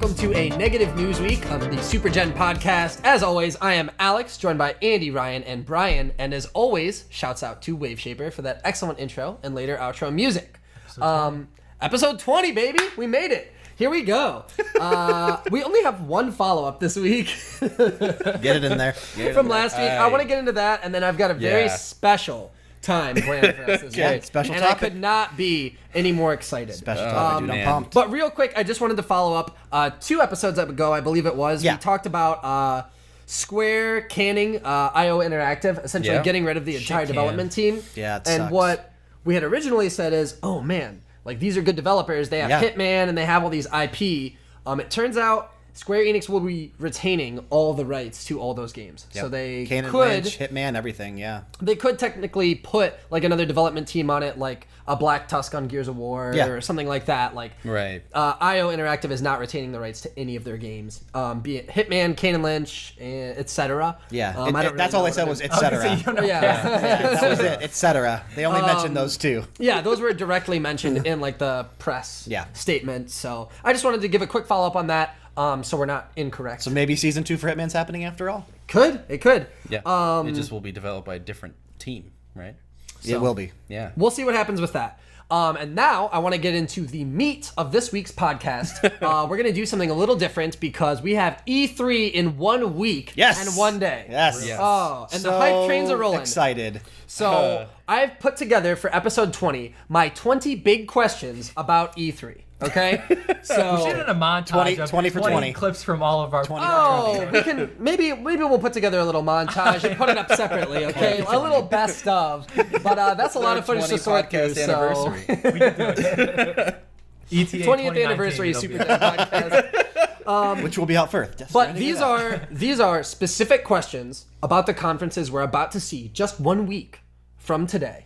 welcome to a negative news week of the SuperGen podcast. As always, I am Alex, joined by Andy, Ryan, and Brian. And as always, shouts out to Waveshaper for that excellent intro and later outro music. Episode 20, baby! We made it! Here we go. We only have one follow-up this week. Get it in there. From last week. I want to get into that, and then I've got a very special time planned for us this week. Special and topic. I could not be any more excited. Special topic, dude. I'm pumped. But real quick, I just wanted to follow up 2 episodes ago, I believe it was. Yeah. We talked about Square canning IO Interactive, essentially getting rid of the entire development team. Yeah, it And sucks. what we had originally said is, oh man, like these are good developers. They have Hitman and they have all these IP. It turns out Square Enix will be retaining all the rights to all those games. Yep. So they Kane and could Lynch, Hitman, everything, yeah. They could technically put like another development team on it, like a Black Tusk on Gears of War or something like that. Like, right. IO Interactive is not retaining the rights to any of their games, be it Hitman, Kane and Lynch, etc. Yeah, I don't that's really all know they said what was it etc. That was it, etc. They only mentioned those two. Yeah, those were directly mentioned in like the press statement. So I just wanted to give a quick follow up on that. So we're not incorrect. So maybe season 2 for Hitman's happening after all? It could. Yeah. It just will be developed by a different team, right? So, it will be. Yeah. We'll see what happens with that. And now I want to get into the meat of this week's podcast. We're going to do something a little different because we have E3 in 1 week and 1 day. Yes. Oh, and the hype trains are rolling. Excited. So I've put together for episode 20 my 20 big questions about E3. Okay, so we should have a montage 20 for 20 clips from all of our. We can maybe we'll put together a little montage and put it up separately. Okay, a little best of, but that's a lot of footage to sort through. So We can do it. ETA 20th anniversary Super Gen podcast. Which will be out first. But these are specific questions about the conferences we're about to see just 1 week from today.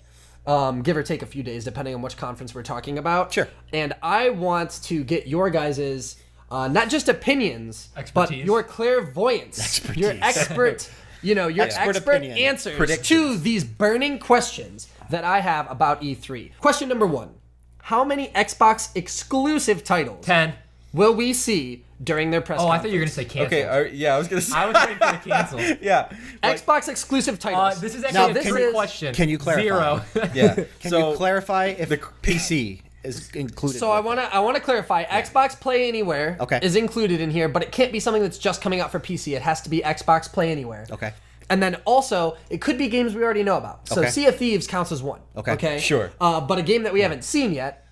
Give or take a few days, depending on which conference we're talking about. Sure. And I want to get your guys' not just opinions, but your clairvoyance, your expert, your expert answers to these burning questions that I have about E3. Question number 1. How many Xbox exclusive titles 10 will we see during their press conference? I thought you were going to say cancel. Okay, I was going to say. I was waiting for the cancel. Yeah. Xbox exclusive titles. This is actually a trick question. Can you clarify? 0. Yeah. Can you clarify if the PC is included? So I want to clarify. Xbox Play Anywhere is included in here, but it can't be something that's just coming out for PC. It has to be Xbox Play Anywhere. Okay. And then also, it could be games we already know about. So Sea of Thieves counts as one. Okay. Sure. But a game that we haven't seen yet,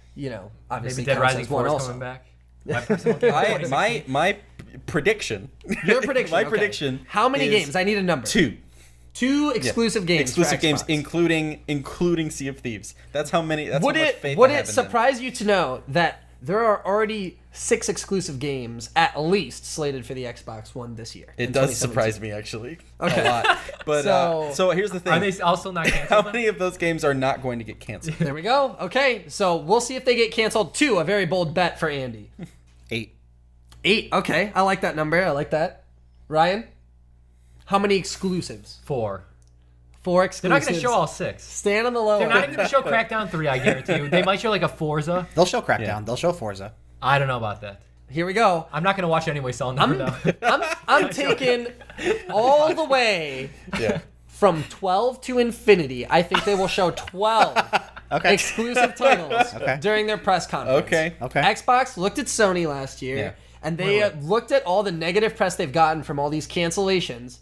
obviously Maybe Dead counts Rising as one 4 is also. coming back. My personal game. My prediction. Your prediction. My prediction. How many is games? I need a number. 2. 2 exclusive games. Exclusive for games, Xbox. including Sea of Thieves. That's how many. That's Would how much faith would I have it in them. surprise you to know that there are already 6 exclusive games at least slated for the Xbox One this year? It does surprise me actually a lot. But so here's the thing. Are they also not canceled? How many of those games are not going to get canceled? There we go. Okay, so we'll see if they get canceled. 2, a very bold bet for Andy. 8. 8. Okay, I like that number. I like that. Ryan, how many exclusives? 4. 4 exclusives. They're not going to show all 6. Stand on the low They're not end. even going to show Crackdown 3, I guarantee you. They might show like a Forza. They'll show Crackdown. Yeah. They'll show Forza. I don't know about that. Here we go. I'm not going to watch it anyway, so I'll never know. I'm taking all the way from 12 to infinity. I think they will show 12 exclusive titles during their press conference. Okay. Xbox looked at Sony last year, and they looked at all the negative press they've gotten from all these cancellations.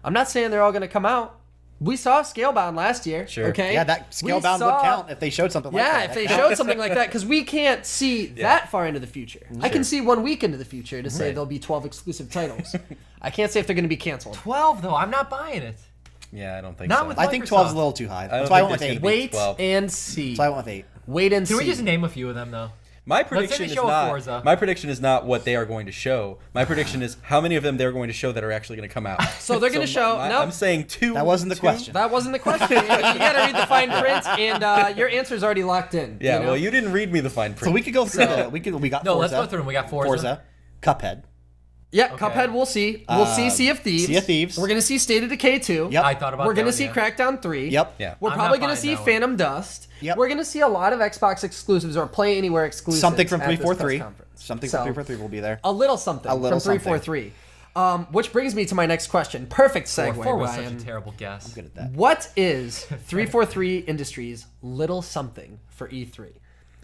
I'm not saying they're all going to come out. We saw Scalebound last year. Sure. Okay. Yeah, that Scalebound would count if they showed something like that. Yeah, if they showed something like that, because we can't see that far into the future. I can see 1 week into the future to say there'll be 12 exclusive titles. I can't say if they're going to be canceled. 12, though. I'm not buying it. Yeah, I don't think Not so. with I think 12 is a little too high. That's why I went with 8. Wait 12. and see. So I went with 8. Wait and see. Can we just name a few of them, though? My prediction is not what they are going to show. My prediction is how many of them they're going to show that are actually going to come out. So they're going to show. No, I'm saying 2. That wasn't the question. That wasn't the question. You got to read the fine print, and your answer's already locked in. Yeah, well, you didn't read me the fine print. So we could go through we got No, Forza. let's go through them. We got Forza. Cuphead. Yeah, Okay. Cuphead we'll see. We'll see Sea of Thieves. Sea of Thieves. We're gonna see State of Decay 2. Yep. I thought about We're gonna that see one, yeah. Crackdown 3. Yep. Yeah. We're I'm probably not gonna buying see that one. Phantom Dust. Yep. We're gonna see a lot of Xbox exclusives or Play Anywhere exclusives. Something from at this press 343. conference. Something So, from 343 will be there. A little something. A little from 343. Which brings me to my next question. Perfect segue, Four was such a Ryan. terrible guess. Good at that. What is 343 Industries' little something for E3?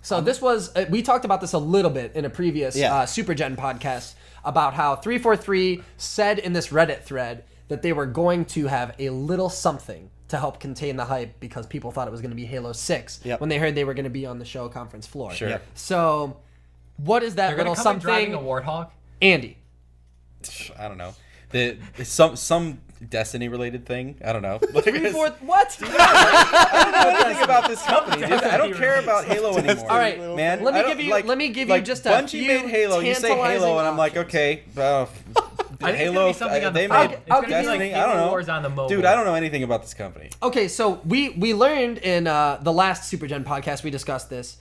So this was, we talked about this a little bit in a previous SuperGen podcast about how 343 said in this Reddit thread that they were going to have a little something to help contain the hype because people thought it was going to be Halo 6 when they heard they were going to be on the show conference floor. Sure. Yep. So what is that They're gonna little come in driving something? a Warthog. Andy. I don't know. Some Destiny related thing. I don't know. Like, 343 what? I don't know anything about this company, dude. I don't care about Halo anymore. All right, man. let me I don't- give you like- let me give like you just a Bungie few made Halo. You say Halo, tantalizing and I'm like, options. okay, I think it's Halo. gonna be something on the They phone. made It's gonna be Destiny. like I don't Halo know. Wars on the mobile. Dude, I don't know anything about this company. Okay, so we learned in the last SuperGen podcast, we discussed this.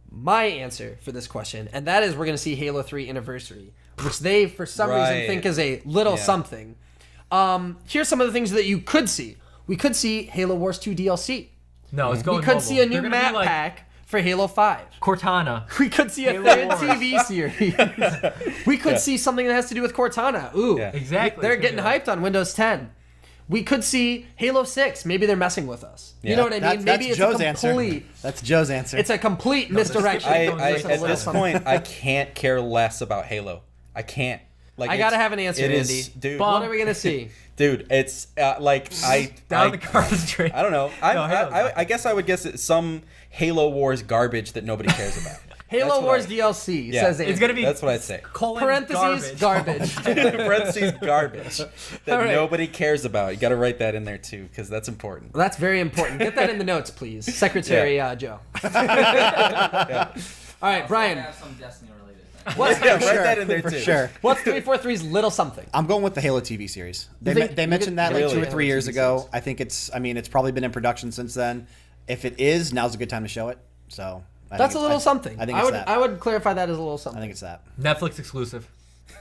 My answer for this question, and that is we're going to see Halo 3 Anniversary, which they, for some reason, Right. think is a little something. Here's some of the things that you could see. We could see Halo Wars 2 DLC. No, it's going We could mobile. see a new They're gonna be map like pack for Halo 5. Cortana. We could see a Halo third Wars. TV series. We could see something that has to do with Cortana. Ooh, Yeah. Exactly. they're It's gonna getting be like- hyped on Windows 10. We could see Halo 6. Maybe they're messing with us. You Yeah. know what I mean? Maybe it's Joe's a complete. answer. That's Joe's answer. It's a complete misdirection. I It's a at little this something. point, I can't care less about Halo. I can't. Like, I gotta have an answer, It Andy. is, dude. What are we gonna see? Dude, it's like Down the garbage train. I don't know. Halo's not. I guess I would guess it's some Halo Wars garbage that nobody cares about. Halo That's what Wars I- DLC Yeah. says It's Andy. gonna be That's what I'd say. colon Parentheses garbage. Parentheses garbage that All right. nobody cares about. You got to write that in there too, because that's important. That's very important. Get that in the notes, please, Secretary Joe. All right, Brian. have some Destiny related thing. What's Yeah, write that in there for too. sure. what's 343's little something? I'm going with the Halo TV series. They, think- they mentioned that like Really? 2 or 3 years TV ago. series. I think it's probably been in production since then. If it is, now's a good time to show it. So I That's think a little something. I think I it's would that. I would clarify that as a little I something. think it's that. Netflix exclusive.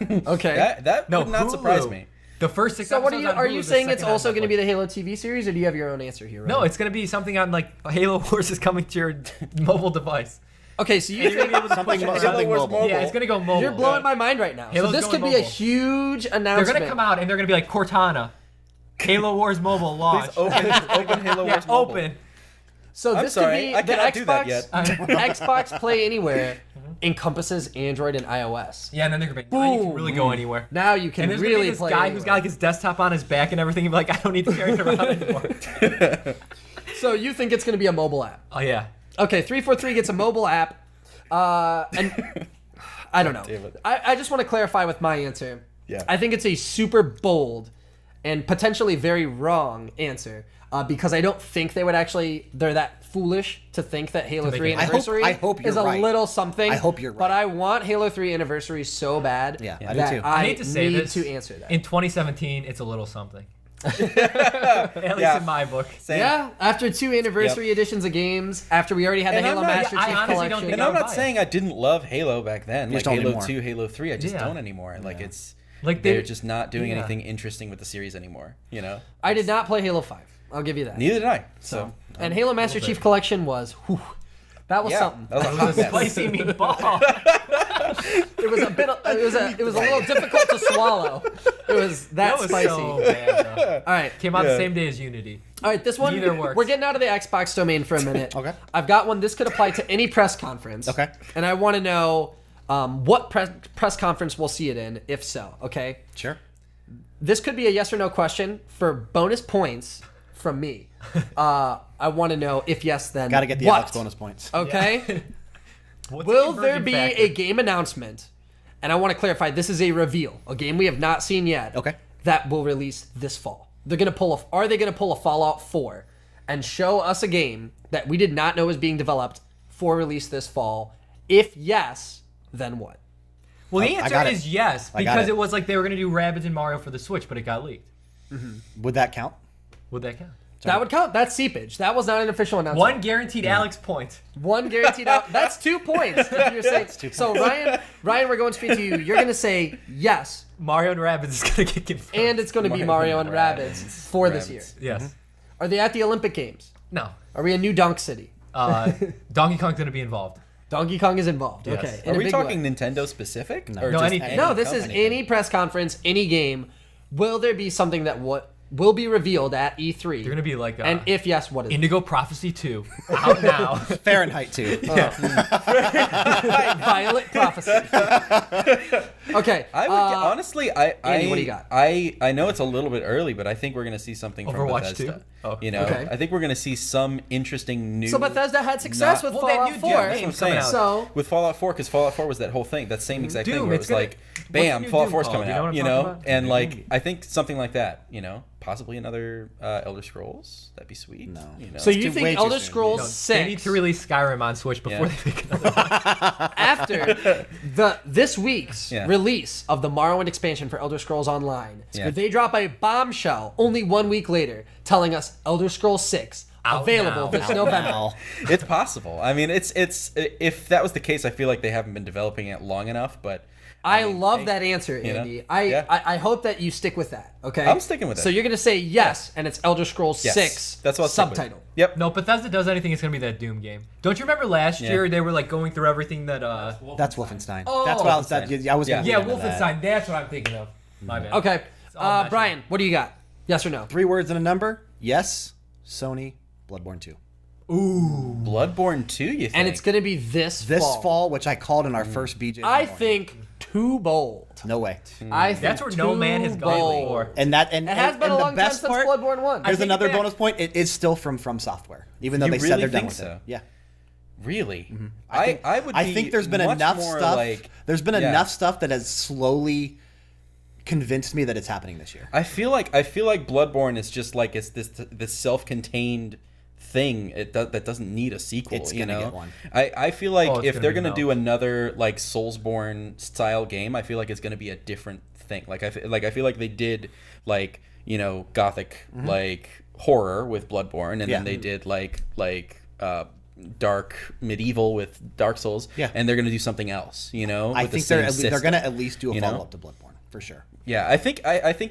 Okay. That No, would not Hulu. surprise me. The first 6 So what episodes are you on are Hulu, you the saying it's second on also going to be Netflix. the Halo TV series, or do you have your own answer here? No, Ryan? it's gonna be something on like Halo Wars is coming to your mobile device. Okay, so you You're gonna think be able to Something push it mo- around. something Wars mobile. mobile. Yeah, it's gonna go mobile. you're blowing my mind right now. Halo's so this going could be a mobile. huge They're announcement. gonna come out and they're gonna be like Cortana, Halo Wars mobile launch. Please open Halo Yeah, Wars mobile. open. So I'm this sorry, could I be the cannot do that Xbox. yet. Xbox Play Anywhere encompasses Android and iOS. Yeah, and then they're gonna be now you can really go anywhere. Now you can And there's really gonna be this play. guy anywhere. who's got like his desktop on his back and everything. He'd be like, I don't need to carry it around anymore. So you think it's going to be a mobile app? Oh yeah. Okay, 343 gets a mobile app, and I don't know. Damn it. I just want to clarify with my answer. Yeah. I think it's a super bold and potentially very wrong answer because I don't think they would actually. They're that foolish to think that Halo make 3 it- Anniversary I hope you're is a right. little something. I hope you're But right. I want Halo 3 Anniversary so bad Yeah, I that do too. I I hate to say need this. to answer that. In 2017, it's a little something. At least Yeah. in my book. Same. Yeah, after 2 anniversary editions of games, after we already had the And I'm Halo not- Master I Chief honestly don't Collection. think And I'm buy not it. saying I didn't love Halo back then, You like just don't Halo anymore. 2, Halo 3. I just Yeah. don't anymore. Like it's Like they're just not doing yeah. anything interesting with the series anymore. You know. I did not play Halo 5. I'll give you that. Neither did I. So And Halo Master bit. Chief Collection was, whew, that was yeah, something. that was a hot mess. spicy meatball. It was a bit. It was a little difficult to swallow. It was that That was spicy. so bad. Though. All right, Came out the Yeah. same day as Unity. all right. This one, Neither works. we're getting out of the Xbox domain for a minute. Okay. I've got one. This could apply to any press conference. Okay. And I want to know what press conference we'll see it in, if so. Okay. Sure. This could be a yes or no question for bonus points from me. I want to know if yes, then Got to get the what? Alex bonus points. Okay. What's Will the there conversion be factor? a game announcement? And I want to clarify, this is a reveal, a game we have not seen yet. Okay. That will release this fall. They're gonna pull are they gonna pull a Fallout 4 and show us a game that we did not know was being developed for release this fall? If yes, then what? Well, the I answer got it. is yes, I got because it. it was like they were going to do Rabbids and Mario for the Switch, but it got leaked. Would that count? Would that count? That would count. That's seepage. That was not an official announcement. One guaranteed Alex point. One guaranteed out. That's 2 points. If you're saying. So Ryan, we're going straight to you. You're going to say yes. Mario and Rabbids is going to get confirmed. And it's going to be Mario and Rabbids for this year. Yes. Are they at the Olympic Games? No. Are we in New Donk City? Donkey Kong's going to be involved. Donkey Kong is involved. Yes. Okay. Are we talking Nintendo specific? No. Or No, just anything. No, this is anything? any press conference, any game. Will there be something that will be revealed at E3? They're going to be like and if yes, what is it? Indigo Prophecy 2 out now. Fahrenheit 2. Violet Prophecy. Okay. I would honestly, Andy, what do you got? I know it's a little bit early, but I think we're going to see something from Overwatch Bethesda. 2? Oh. You know, Okay. I think we're going to see some interesting new. So Bethesda had success with that Fallout new 4. Doom That's what I'm saying. So With Fallout 4, because Fallout 4 was that whole thing, that same exact Doom, thing where it it's was gonna- like, what's the bam, new Fallout Doom 4 is called? coming You know what out, I'm you talking know? about? And like, I think something like that, you know, possibly another Elder Scrolls, that'd be sweet. No. You know? So you way think too Elder soon. Scrolls No, 6 they need to release Skyrim on Switch before Yeah. they make another one. after this week's Yeah. release of the Morrowind expansion for Elder Scrolls Online, Yeah. they drop a bombshell only 1 week later telling us Elder Scrolls 6 Out available now. this November. Wow. It's possible. I mean, it's if that was the case, I feel like they haven't been developing it long enough, but I mean, love hey, that answer, you know? Andy. Yeah. I hope that you stick with that. Okay, I'm sticking with it. So you're gonna say yes, and it's Elder Scrolls yes, 6. that's what I'll stick with. subtitle. Yep. No, Bethesda does anything, it's going to be that Doom game. Don't you remember last year they were like going through everything that... That's Wolfenstein. Oh, That's what I was. Wolfenstein. I was gonna yeah, lead into that. Wolfenstein. That's what I'm thinking of. My bad. Okay, all meshed Brian, what do you got? Yes or no? 3 words and a number. Yes. Sony. Bloodborne 2. Ooh. Bloodborne 2, you think? And it's gonna be this Fall, which I called in our first BJ. I think too bold. No way. I think That's where no man has gone bold. before. And It has been a the long time best since part, Bloodborne 1. Here's take it another back. bonus point. It is still from Software, even though You they said really they're done think with so? it. Yeah. Really? I would. I be think there's been much enough more stuff. Like, There's been yeah. enough stuff that has slowly convinced me that it's happening this year. I feel like Bloodborne is just like it's this self-contained thing. That doesn't need a sequel. It's you gonna know? get one. I feel like Oh, it's if gonna they're be gonna no. do another like Soulsborne style game, I feel like it's gonna be a different thing. I feel like they did like gothic like horror with Bloodborne, and Yeah. then they did like dark medieval with Dark Souls. Yeah. And they're gonna do something else. I with the think same they're system. gonna at least do a you know? follow up to Bloodborne for sure. Yeah, I think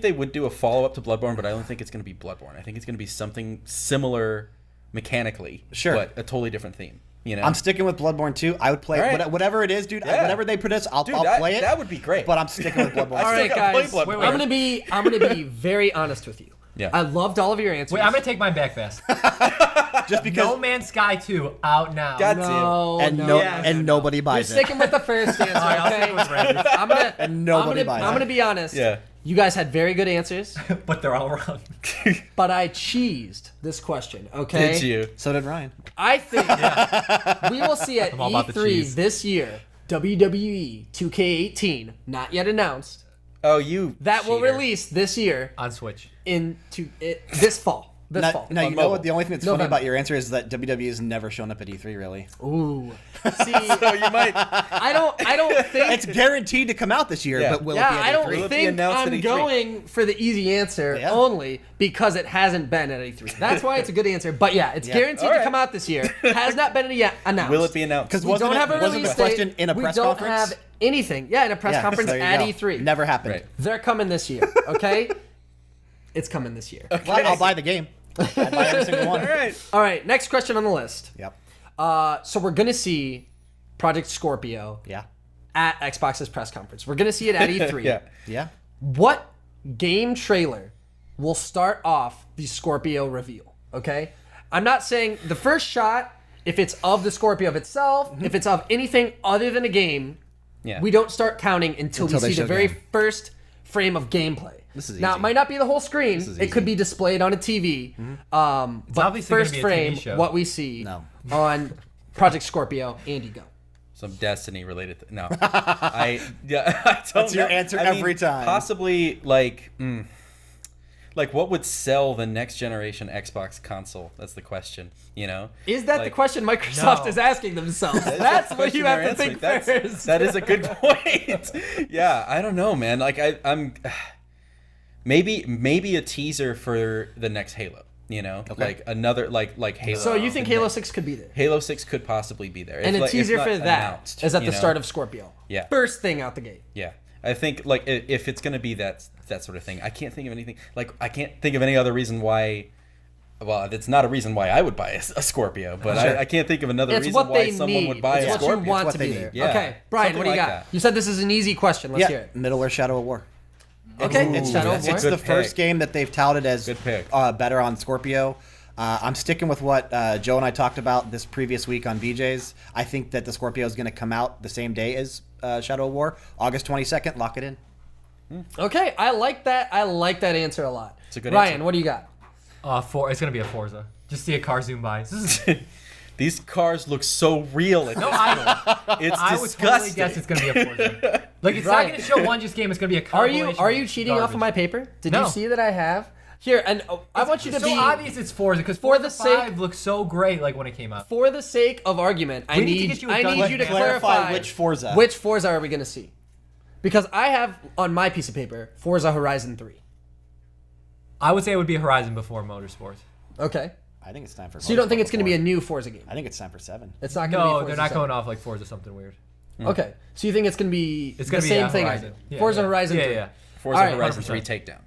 they would do a follow up to Bloodborne, but I don't think it's going to be Bloodborne. I think it's going to be something similar mechanically, Sure. but a totally different theme. I'm sticking with Bloodborne 2. I would play All right. whatever it is, dude. Yeah. Whatever they produce, I'll Dude, play it. that would be great. But I'm sticking with Bloodborne. All right, still gotta play guys. Bloodborne. I'm gonna be very honest with you. Yeah. I loved all of your answers. Wait, I'm going to take mine back fast. just because No Man's Sky 2 out now. God No, and no, no, yeah, and nobody You're buys it. sticking with the first answer, All right, I'll okay? stick with Rabbids. I'm gonna And nobody buys I'm it. gonna be honest. Yeah. You guys had very good answers, But they're all wrong. but I cheesed this question. Okay. Did you? So did Ryan. I think we will see at I'm all about the E3 cheese. this year WWE 2K18, not yet announced, Oh, you. that will cheater. release this year On Switch. this fall. This fall. No, you know mobile. what? The only thing that's funny November. about your answer is that WWE has never shown up at E3. Really, Ooh. See, So you might. I don't think it's guaranteed to come out this year. Yeah. But will yeah, it be at I don't E3? Will it be think announced at I'm E3? going for the easy answer Yeah. only because it hasn't been at E3. That's why it's a good answer. But yeah, it's Yeah. guaranteed All to right. come out this year. Has not been yet announced. Will it be announced? Because We don't have a wasn't release the question date. in a we press don't conference? have anything. Yeah, in a press Yeah, conference there you at go. E3. Never happened. Right. They're coming this year. Okay, it's coming this year. Well, I'll buy the game. I'll buy every single one. All right. All right, next question on the list. Yep. So we're gonna see Project Scorpio Yeah. at Xbox's press conference. We're gonna see it at E3. Yeah. Yeah. What game trailer will start off the Scorpio reveal? Okay? I'm not saying the first shot, if it's of the Scorpio of itself, if it's of anything other than a game, Yeah. we don't start counting until we Until they see the show very game. first frame of gameplay. This is Now, easy. it might not be the whole screen. is It could easy. be displayed on a TV. But obviously gonna first be a TV frame, show. what we see No. on Project Scorpio, Andy, go. Some Destiny related. No. I don't That's your know. answer I mean, every time. Possibly like. Like what would sell the next generation Xbox console? That's the question. Is that the Like- question Microsoft No. is asking themselves? That's what you have to think first. That is a good point. Yeah, I don't know, man. Like I'm maybe a teaser for the next Halo. You know, Okay. like another like Halo. So you think Halo 6 could be there? Halo 6 could possibly be there. And if, a if teaser not for that announced, is at you the know? start of Scorpio. Yeah. First thing out the gate. Yeah, I think like if it's gonna be that sort of thing, I can't think of anything. Like I can't think of any other reason why. Well, it's not a reason why I would buy a Scorpio, but Sure. I can't think of another It's reason what why they someone need. would buy it's a what Scorpio. you want what to they be need. there. Yeah. Okay, Brian, Something what do you like got? that. You said this is an easy question. Let's hear Yeah, it. Middle Earth Shadow of War. Okay, It's, Shadow of War. it's Good the first pick. game that they've touted as Good pick. better on Scorpio. I'm sticking with what Joe and I talked about this previous week on BJ's. I think that the Scorpio is going to come out the same day as Shadow of War, August 22nd. Lock it in. Okay, I like that. I like that answer a lot. It's a good Ryan, answer. what do you got? It's gonna be a Forza. Just see a car zoom by. These cars look so real. It's I would totally disgusting. guess it's gonna be a Forza. Like it's Right. not gonna show one just game. It's gonna be a Are you compilation cheating of off of my garbage. paper? Did No. you see that I have here? And I want you to It's so be obvious it's Forza because For Forza the sake- 5 looks so great like when it came out. for the sake of argument. I We need to need get you a I gun need you to clarify clarify which Forza. Which Forza are we going to see? Because I have on my piece of paper Forza Horizon 3. I would say it would be Horizon before Motorsports. Okay. I think it's time for. So you don't think it's going to be a Motorsport new Forza game? before. I think it's time for 7. It's not going to be No, Forza they're not 7. going off like Forza something weird. Okay. So you think it's going to be It's the gonna be same thing? Horizon. Yeah, Forza yeah. Horizon 3. Yeah. Forza All right, Horizon 100%. 3 takedown.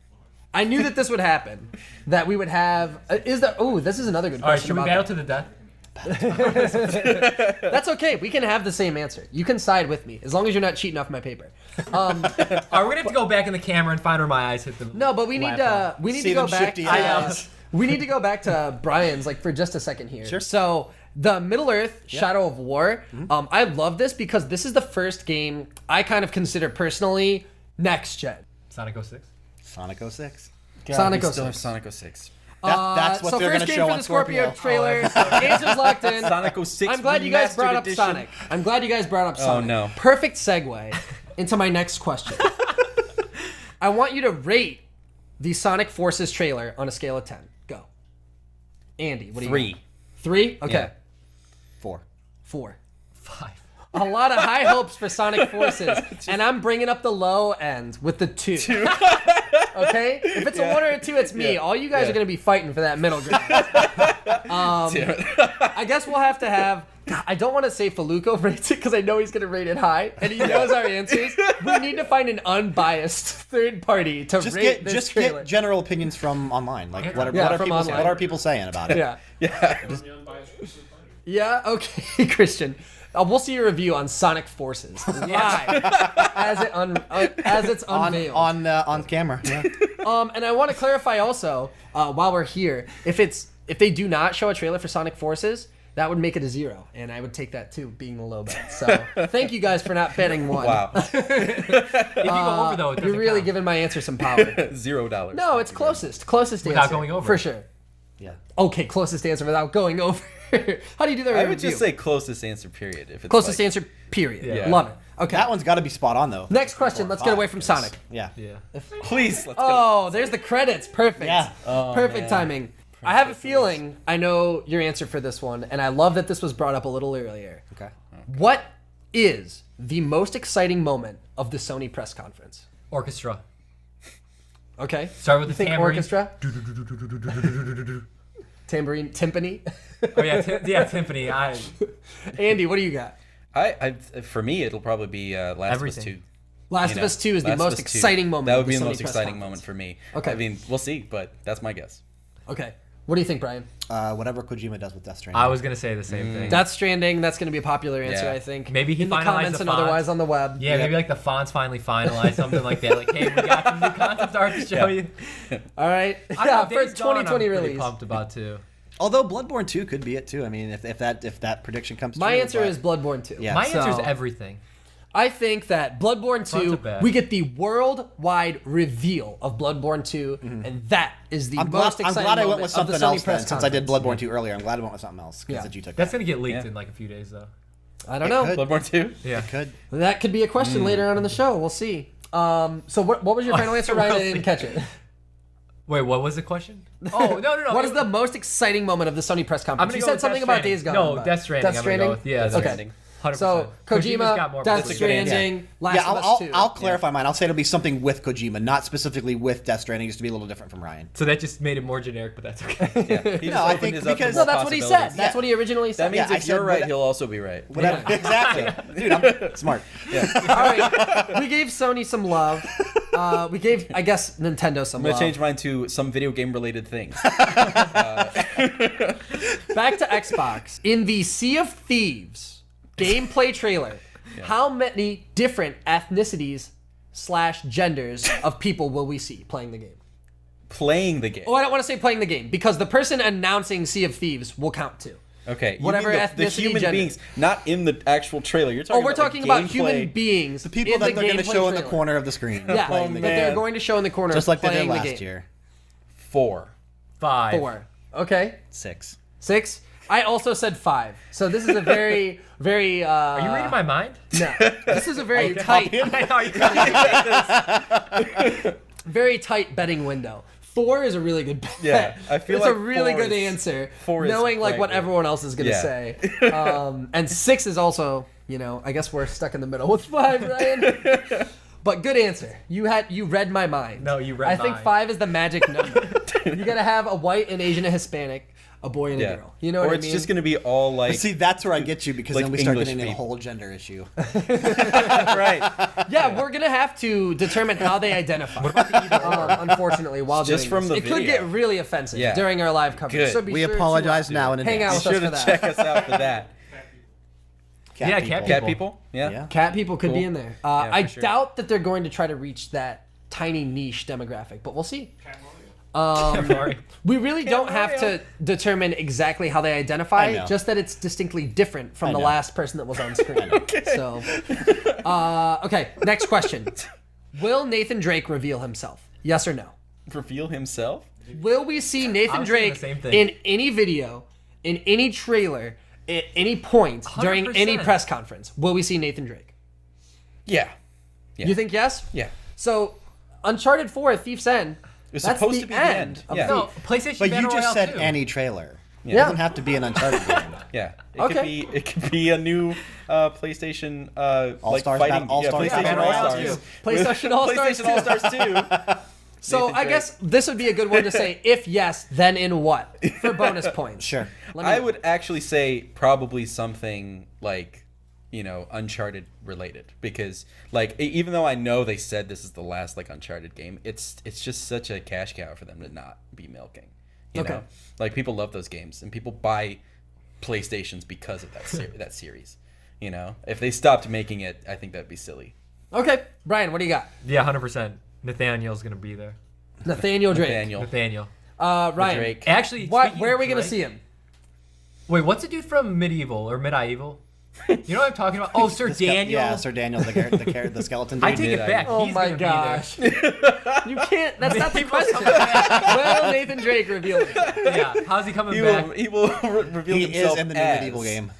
I knew that this would happen. That we would have. This is another good All right, question. should we about battle that. to the death? That's okay. We can have the same answer. You can side with me as long as you're not cheating off my paper. All right, we're gonna have to go back in the camera and find where my eyes hit the. No, but we need laptop. to See go them back. shifty To, eyes. we need to go back to Brian's like for just a second here. Sure. So the Middle Earth Shadow of War. I love this because this is the first game I kind of consider personally next gen. Sonic 06. Sonic 06. Sonic we still 06. have Sonic 06. That's what so they're first going to game show for on the Scorpio Scorpio. trailer. Answers locked in. Sonic 06 I'm glad you guys brought up remastered Sonic. I'm glad you guys brought up Sonic. no. Perfect segue into my next question. I want you to rate the Sonic Forces trailer on a scale of 10. Go. Andy, what do you 3. got? 3? Okay. Yeah. 4. 4. 5. A lot of high hopes for Sonic Forces, and I'm bringing up the low end with the 2. Okay? If it's a 1 or a 2, it's me. All you guys are going to be fighting for that middle ground. I guess we'll have to have. God, I don't want to say Faluco rates it because I know he's going to rate it high, and he knows our answers. We need to find an unbiased third party to Just rate get this just trailer. get general opinions from online. Like what Yeah, are from people online. what are people saying about it? Yeah. Yeah. Yeah, okay, Christian. We'll see your review on Sonic Forces live as it's unveiled. On camera. Yeah. And I want to clarify also while we're here, if they do not show a trailer for Sonic Forces, that would make it a 0, and I would take that too, being the low bet. So thank you guys for not betting 1. Wow. If you go over though, it doesn't You're really count. giving my answer some power. $0. No, it's closest Without answer going over. for sure. Yeah. Okay, closest answer without going over. How do you do that? I with would review? just say closest answer, period. If it's closest like, answer. Period. Yeah. Love it. Okay. That one's got to be spot on though. Next question. 4 or Let's get 5, away from 'cause- Sonic. Yeah. Yeah. Please, let's go. Oh, there's the credits. Perfect. Yeah. Perfect timing. I have a feeling I know your answer for this one, and I love that this was brought up a little earlier. Okay. What is the most exciting moment of the Sony press conference? Orchestra. Okay. Start with You the think tambourine. orchestra? Tambourine, timpani. Oh yeah, timpani. Andy, what do you got? For me, it'll probably be Last Everything. of Us 2. Last You of know, Us 2 is the Last of most Us 2. exciting moment. That of would be the Sony most press exciting conference. moment for me. Okay. I mean, we'll see, but that's my guess. Okay. What do you think, Brian? Whatever Kojima does with Death Stranding. I was gonna say the same thing. Death Stranding. That's going to be a popular answer, Yeah. I think. Maybe he in the finalized comments the and font. otherwise on the web. Yeah, maybe like the fonts finally finalized, something like that. Like, hey, we got some new concept art to show you. All right. I Yeah, know, for Days Gone, 2020 I'm pretty release. pumped about too. Although Bloodborne 2 could be it too. I mean, if that prediction comes My true. answer but- is Bloodborne 2. Yeah. My So, answer is everything. I think that Bloodborne Front 2, to back. we get the worldwide reveal of Bloodborne 2, and that is the I'm most glad exciting I went moment with of the something Sony else then, press since I did conference. Bloodborne 2 earlier. I'm glad I went with something else because Yeah. you took That's that. gonna get leaked Yeah. in like a few days though. I don't It know. could. Bloodborne 2? Yeah. Could. That could be a question later on in the show. We'll see. So what was your final answer, Ryan? I didn't catch it. Wait, what was the question? Oh no. What is the most exciting moment of the Sony press conference? gonna You go said with something Death about Stranding. Days Gone. No, but- Death Stranding. Death I'm gonna Stranding? go with, yeah. Death Okay. Stranding. So 100%. Kojima's got Kojima, more Death That's a good answer. Stranding, Last Yeah, of Us I'll 2. I'll clarify mine. I'll say it'll be something with Kojima, not specifically with Death Stranding, just to be a little different from Ryan. So that just made it more generic, but that's okay. Yeah. He just No, I opened think his up to because- more No, that's what he said. possibilities. That's what he originally said. That means Yeah, I if you're said right, what- he'll also be right. Whatever. Exactly. Dude, I'm smart. All right, we gave Sony some love. We gave, I guess, Nintendo some I'm gonna love. change mine to some video game related things. Back to Xbox. In the Sea of Thieves gameplay trailer, how many different ethnicities / genders of people will we see playing the game? Playing the game. Oh, I don't want to say playing the game because the person announcing Sea of Thieves will count too. Okay. you Whatever mean the ethnicity, human gender. beings, not in the actual trailer. You're Oh, talking we're about, talking like, about human gameplay. beings. The people in that they're going to gameplay show in the trailer. corner of the screen. Yeah, playing the that game. they're going to show in the corner Just like they playing did the last game. year. 4. 5. 4. Okay. 6. 6. I also said 5. So this is a very, very. Are you reading my mind? No. This is a very tight, Are you very tight betting window. 4 is a really good bet. Yeah, I feel it's like a really 4 good is- answer. 4 is knowing like right what there. everyone else is gonna Yeah. say. And 6 is also, I guess we're stuck in the middle with 5, Ryan. But good answer. You read my mind. No, you read I think mine. 5 is the magic number. You gotta have a white, an Asian, a Hispanic, a boy and a Yeah. girl. You know what or I it's mean? just gonna be all like See, that's where I get you because Like then we start English getting into a people. whole gender issue. right. Yeah, we're gonna have to determine how they identify. Unfortunately, while Just doing from this. the it could video. get really offensive Yeah. during our live coverage. Good. So be We sure apologize to now in hang out advance. with us Sure for to that. check us out for that. Yeah, cat Cat people? Yeah. Yeah. Cat people could be Cool. in there. Yeah, I for sure. doubt that they're going to try to reach that tiny niche demographic, but we'll see. Sorry. We really don't have to determine exactly how they I identify, know. just that it's distinctly different from I the know. last person that was on screen. So, okay, next question. Will Nathan Drake reveal himself? Yes or no? Reveal himself? Will we see Nathan was thinking Drake the same thing. in any video, in any trailer, at any point during any 100%. press conference? Will we see Nathan Drake? Yeah. You think yes? Yeah. So, Uncharted 4, Thief's End. It's that's supposed the to be the end end. of Yeah. Thief. No, PlayStation But Battle you just Royale said 2. any trailer. It Yeah. doesn't have to be an Uncharted game. Yeah. Okay. It could be a new PlayStation like All-Stars fighting Battle- All-Stars PlayStation Battle Royale All-Stars. 2. PlayStation All-Stars PlayStation All-Stars 2. So Nathan I Drake. guess this would be a good one to say. If yes, then in what? For bonus points. Sure. Let me I know. would actually say probably something like, Uncharted related, because even though I know they said this is the last Uncharted game, it's just such a cash cow for them to not be milking. You Okay. know, like people love those games and people buy PlayStations because of that series. If they stopped making it, I think that'd be silly. Okay, Brian, what do you got? Yeah, 100%. Nathaniel's gonna be there. Nathaniel Drake. Nathaniel. Ryan. Drake. Actually, Why, speaking where are of we gonna Drake- see him? Wait, what's the dude from Medieval or Medieval? You know what I'm talking about? Oh, Sir Daniel. Yeah, Sir Daniel, the skeleton dude. I take it back. Oh He's my gonna gosh. Be You can't. That's not the He must question. come back. Will Nathan Drake reveal himself? there. Yeah. How's he coming He back? will reveal He himself is in the new as medieval game.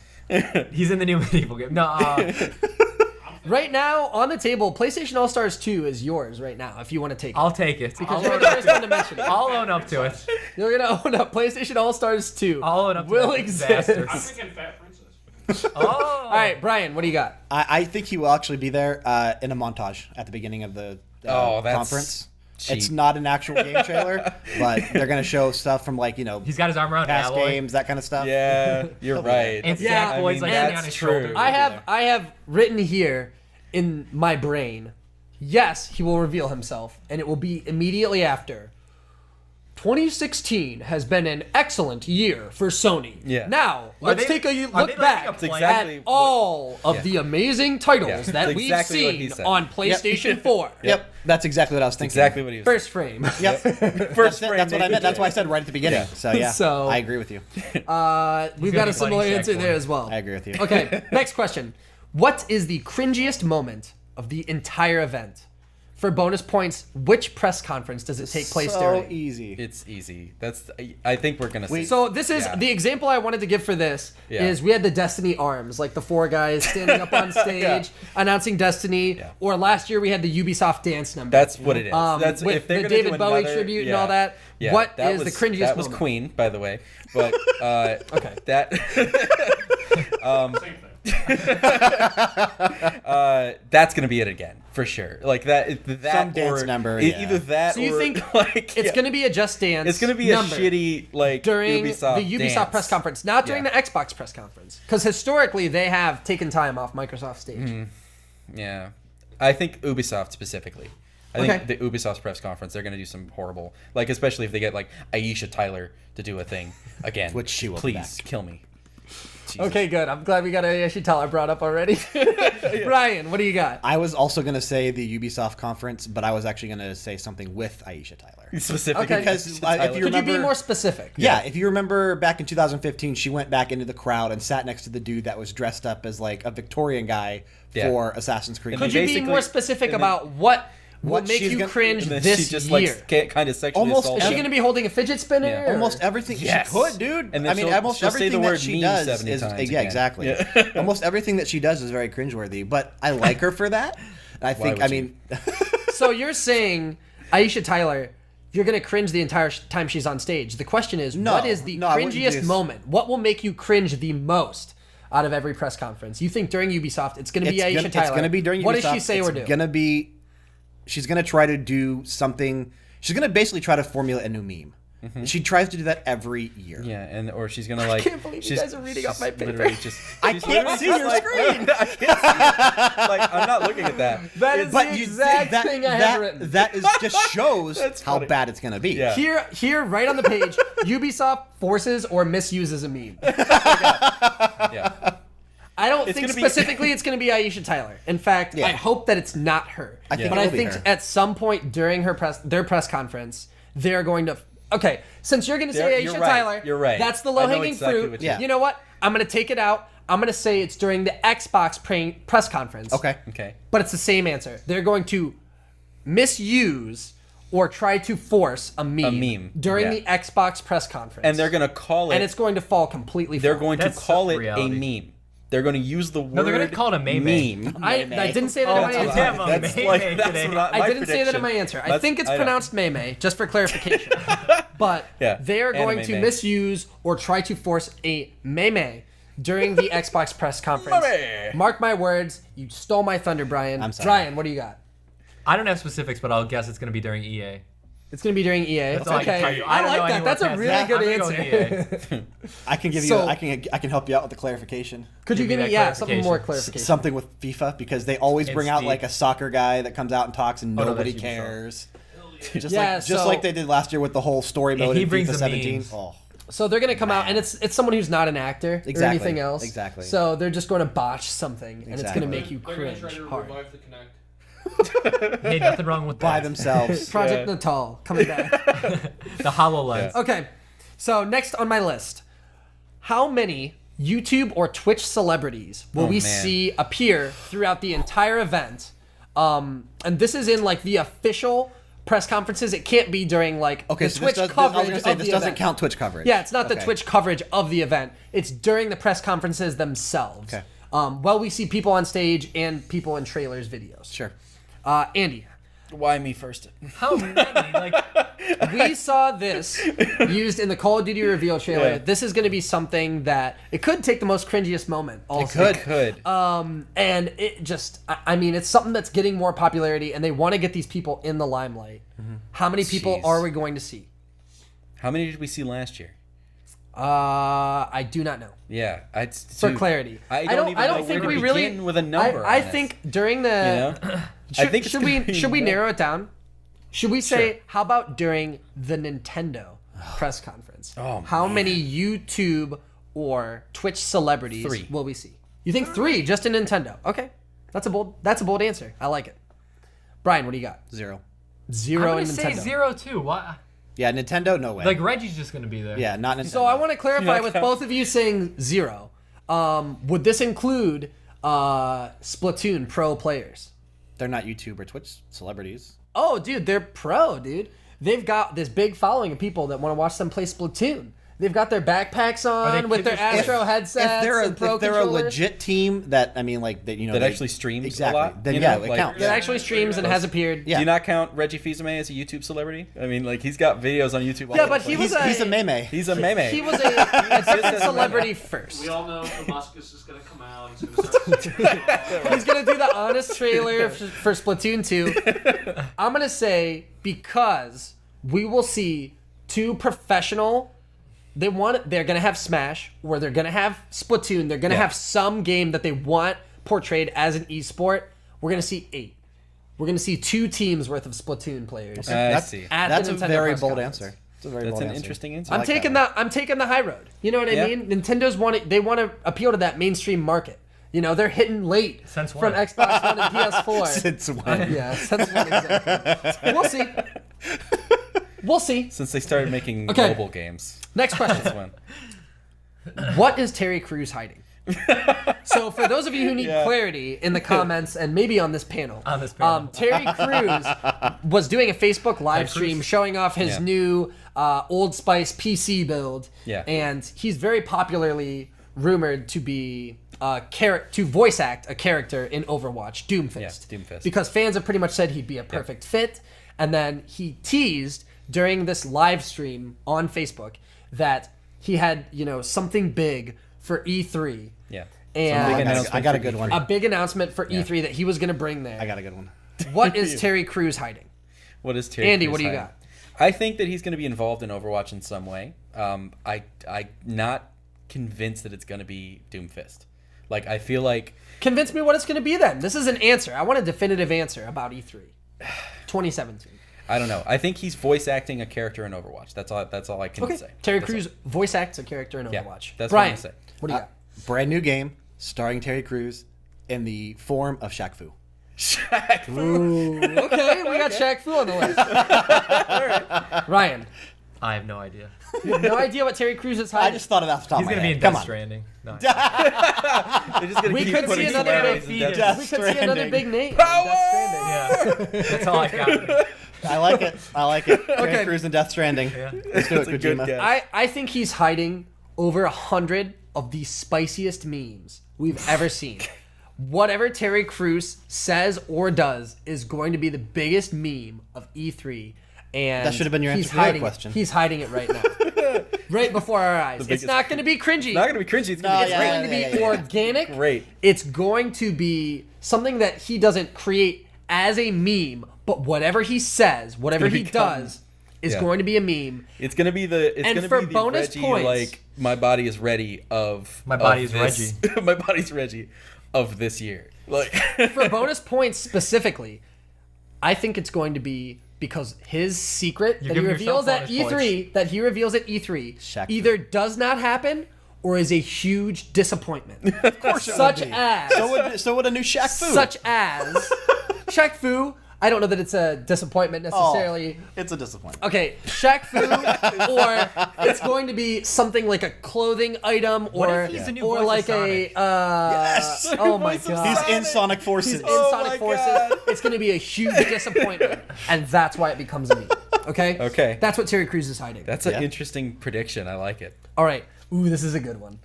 He's in the new Medieval game. No. Right now, on the table, PlayStation All Stars 2 is yours right now, if you want to take it. I'll take it. Because I'll you're own the up first to one to it. mention it. I'll own up to it. You're going to own up PlayStation All Stars 2. I'll own up to will that exist. disaster. I'm thinking Fat Princess. Oh. All right, Brian, what do you got? I think he will actually be there in a montage at the beginning of the Oh, that's conference. cheap. It's not an actual game trailer, but they're going to show stuff from He's got his arm around past Alloy. games, that kind of stuff. Yeah, you're right. And Yeah, Sackboy's I like mean, sitting on that's his true. shoulder. I have written here in my brain, yes, he will reveal himself, and it will be immediately after. 2016 has been an excellent year for Sony. Yeah. Now, let's they- take a are look they back letting a plan? Exactly at what- all of yeah. the amazing titles Yeah. that That's we've exactly what he seen said. on PlayStation 4. Yep, that's exactly what I was thinking. Exactly what he was. First frame. Yep. First That's frame. what I Nathan meant. That's why I Drake. said right at the beginning. Yeah. So yeah, So- I agree with you. We've gonna got a be fighting similar answer Sackboy. there as well. I agree with you. Okay, next question. What is the cringiest moment of the entire event? For bonus points, which press conference does it take place so during? easy. It's easy. I think we're gonna see. So this is Yeah. the example I wanted to give for this Yeah. is we had the Destiny arms, like the 4 guys standing up on stage announcing Destiny, Yeah. or last year we had the Ubisoft dance number. That's what it is. That's with if they're the gonna David do Bowie another- tribute and yeah. all that. Yeah, What that is was, the cringiest That was moment? Queen, by the way. But Okay. that Same thing. That's gonna be it again for sure. Like that Some dance or number, either that. So you or, think like it's going to be a Just Dance? It's gonna be number a shitty like during Ubisoft the Ubisoft dance. press conference, not during Yeah. the Xbox press conference, because historically they have taken time off Microsoft stage. Yeah, I think Ubisoft specifically. I Okay. think the Ubisoft press conference, they're gonna do some horrible, like especially if they get like Aisha Tyler to do a thing again. Which she will be please back. kill me. Jesus. Okay, good. I'm glad we got Aisha Tyler brought up already. Brian, what do you got? I was also going to say the Ubisoft conference, but I was actually going to say something with Aisha Tyler. Specifically Okay. Because Aisha if Tyler. you Could you be remember- more specific? Yeah, if you remember back in 2015, she went back into the crowd and sat next to the dude that was dressed up as like a Victorian guy Yeah. for Assassin's Creed. And Could you be basically- more specific and then- about what will What make she's you gonna- cringe and then this she just year? like kind of sexually Almost- assaulted Is she him. going to be holding a fidget spinner? Yeah. or- Almost everything Yes. she could, dude. And then I mean, she'll- almost she'll say the everything word that she meme does 70 is times yeah, again. exactly. Yeah. Almost everything that she does is very cringeworthy. But I like her for that. And I think. would I you? mean, So you're saying Aisha Tyler, you're going to cringe the entire time she's on stage. The question is, No, what is the no, I wouldn't cringiest just- moment? What will make you cringe the most out of every press conference? You think during Ubisoft it's going to be Aisha Tyler? It's going to be during Ubisoft. What does she say or do? It's going to be. She's going to try to do something. She's going to basically try to formulate a new meme. She tries to do that every year. Yeah, and or she's gonna like. can't believe you she's- guys are reading off she's my paper. literally Just, I she's can't literally see just your like, screen. I can't see it. Like I'm not looking at that. That is the exact thing I have written. That is just shows That's how funny. bad it's going to be. Yeah. Here, right on the page, Ubisoft forces or misuses a meme. Yeah. I don't It's think gonna be- specifically it's going to be Aisha Tyler. In fact, Yeah. I hope that it's not her. I think but it I will be think her. at some point during their press conference, they're going to. Okay, since you're going to say You're Aisha right. Tyler, You're right. That's the I know low-hanging exactly fruit. what you- You know what? I'm going to take it out. I'm going to say it's during the Xbox press conference. Okay. Okay. But it's the same answer. They're going to misuse or try to force a meme, during yeah. the Xbox press conference. And they're gonna call it. and it's going to fall completely They're flat. going to That's call it reality. a meme. They're going to use the word. No, they're gonna call it a meme. Meme. I didn't say that in my Oh, answer. damn, I'm That's May like May that's today. what I my didn't say that in my prediction. answer. I think it's know. pronounced Mei, just for clarification. But Yeah, they are going to anime. misuse or try to force a Mei during the Xbox press conference. Mei. Mark my words. You stole my thunder, Brian. I'm sorry. Brian, what do you got? I don't have specifics, but I'll guess it's gonna be during EA. It's going to be during EA. That's all I can Okay. tell you. I don't know like that. anywhere That's a past really that. good I'm gonna go answer. EA. I can give you. So- I can help you out with the clarification. Could you Give give me me that something more clarification. clarification? Something with FIFA because they always And bring out Steve. like a soccer guy that comes out and talks and no, nobody that's Ubisoft. cares. Just Yeah, like so- like they did last year with the whole story Yeah, mode he in brings FIFA the 17. memes. Oh. So they're going to come out, and it's someone who's not an actor or Exactly. anything else. Exactly. So they're just going to botch something, and it's going to Exactly. make you They're gonna cringe try to hard. revive the Kinect. Hey, nothing wrong with By that. themselves. Project Natal coming back. The HoloLens. Okay, so next on my list, how many YouTube or Twitch celebrities will we man. see appear throughout the entire event? And this is in like the official press conferences. It can't be during like Okay, the so Twitch this, coverage I was gonna say of this the doesn't event. count Twitch coverage. Yeah, it's not the Okay. Twitch coverage of the event. It's during the press conferences themselves. Okay. Well, we see people on stage and people in trailers, videos. Sure. Andy, Why me first? How many? Like, we saw this used in the Call of Duty reveal trailer. Yeah. This is going to be something that it could take the most cringiest moment. Also. could. Could. And it just, I mean, it's something that's getting more popularity, and they want to get these people in the limelight. How many people Jeez. are we going to see? How many did we see last year? I do not know. Yeah, For clarity, I don't even know think where we to really begin with a number. I on this, think during the you know. should, I think it's should gonna we be should we more- narrow it down? Should we say Sure. how about during the Nintendo press conference? Oh, how man. many YouTube or Twitch celebrities 3. will we see? You think 3 just in Nintendo? Okay, that's a bold answer. I like it. Brian, what do you got? 0. 0 I'm gonna in say Nintendo. 0 too. Why? Yeah, Nintendo, no way. Like Reggie's just gonna be there. yeah, not Nintendo. So I want to clarify Not with count. both of you saying 0. Would this include Splatoon pro players? They're not YouTube or Twitch celebrities. Oh, dude, they're pro, dude. They've got this big following of people that want to watch them play Splatoon. They've got their backpacks they on with their kids Astro headsets. and Pro if they're a controllers. legit team that that actually streams exactly, a lot. then you yeah, know? it Like, counts. That actually streams and has appeared. Yeah. Do you not count Reggie Fils-Aimé as a YouTube celebrity? I mean, like he's got videos on YouTube. all Yeah, over but the he place. was He's a meme. He's a meme. He was a different celebrity first. We all know Damascus is going to come out. He's going to start. He's gonna do the honest trailer for Splatoon 2. I'm gonna say because we will see two professional. They're gonna have Smash, or they're gonna have Splatoon. They're gonna have some game that they want portrayed as an esport. We're gonna see 8. We're gonna see 2 teams worth of Splatoon players. I see. At That's the a Nintendo very press bold conference. answer. It's a very That's bold an answer. interesting answer. I'm like taking that I'm taking the high road. You know what I Yeah. mean? Nintendo's want to appeal to that mainstream market. You know, they're hitting late Since from when? Xbox One and PS4. Since when? Yeah, since when exactly? We'll see. We'll see. Since they started making Okay. mobile games. Next question. That's when. What is Terry Crews hiding? So for those of you who need clarity in the comments and maybe on this panel, Terry Crews was doing a Facebook live stream showing off his Yeah. new Old Spice PC build. Yeah. And he's very popularly rumored to be to voice act a character in Overwatch, Doomfist. Yeah, Doomfist. Because fans have pretty much said he'd be a perfect fit. And then he teased during this live stream on Facebook that he had, something big for E3. Yeah. And Big announcement I got a for good E3. one. a big announcement for E3 that he was going to bring there. I got a good one. What is Terry Crews hiding? What is Terry Andy, Crews what do you hiding? got? I think that he's going to be involved in Overwatch in some way. I'm not convinced that it's going to be Doomfist. Like, I feel like... Convince me what it's going to be then. This is an answer. I want a definitive answer about E3 2017. I don't know. I think he's voice acting a character in Overwatch. That's all I can Okay. say. Terry That's Crews voice acts a character in Yeah, Overwatch. that's what I'm Brian, gonna say. what do you got? Brand new game starring Terry Crews in the form of Shaq Fu. Ooh, okay, we got Shaq Fu on the list. Ryan, I have no idea. you have no idea what Terry Crews is I hiding. just thought it off the top He's of my gonna be head. in Come Death on. Stranding. No, They're just gonna We keep could see putting another celebrities big in Death Death We could see another Stranding. big name. in Power! Death Stranding. yeah, that's all I got. I like it. I like it. Okay. Terry Crews and Death Stranding. Yeah. Let's do it, That's a good Kojima. guess. I think he's hiding over 100 of the spiciest memes we've ever seen. Whatever Terry Crews says or does is going to be the biggest meme of E3. And That should have been your he's answer to the other hiding question. He's hiding it right now. Right before our eyes. It's biggest- not going to be cringy. It's not going to be cringy. It's going to No, be It's yeah, going to be yeah, yeah. organic. Great. It's going to be something that he doesn't create as a meme, but whatever he says, whatever gonna he become- does, is Yeah. going to be a meme. It's gonna be the. It's And gonna for be the bonus Reggie, points- like my body is ready of. My of body is this- my body's Reggie, of this year. Like For bonus points specifically, I think it's going to be because his secret You're that he giving yourself reveals at bonus E3, that he reveals at E3, Shaq either does not happen or is a huge disappointment. Of course, it would such be. as So would a new Shaq Fu. such as Shaq Fu. I don't know that it's a disappointment necessarily. It's a disappointment. Okay, Shaq Fu, or it's going to be something like a clothing item, What or if he's the new or voice like of a Yes! oh my Voice of god, He's Sonic. in Sonic Forces. He's in Oh Sonic my Forces. God. It's going to be a huge disappointment, and that's why it becomes a meme. Okay. Okay. That's what Terry Crews is hiding. that's an Yeah. interesting prediction. I like it. All right. Ooh, this is a good one.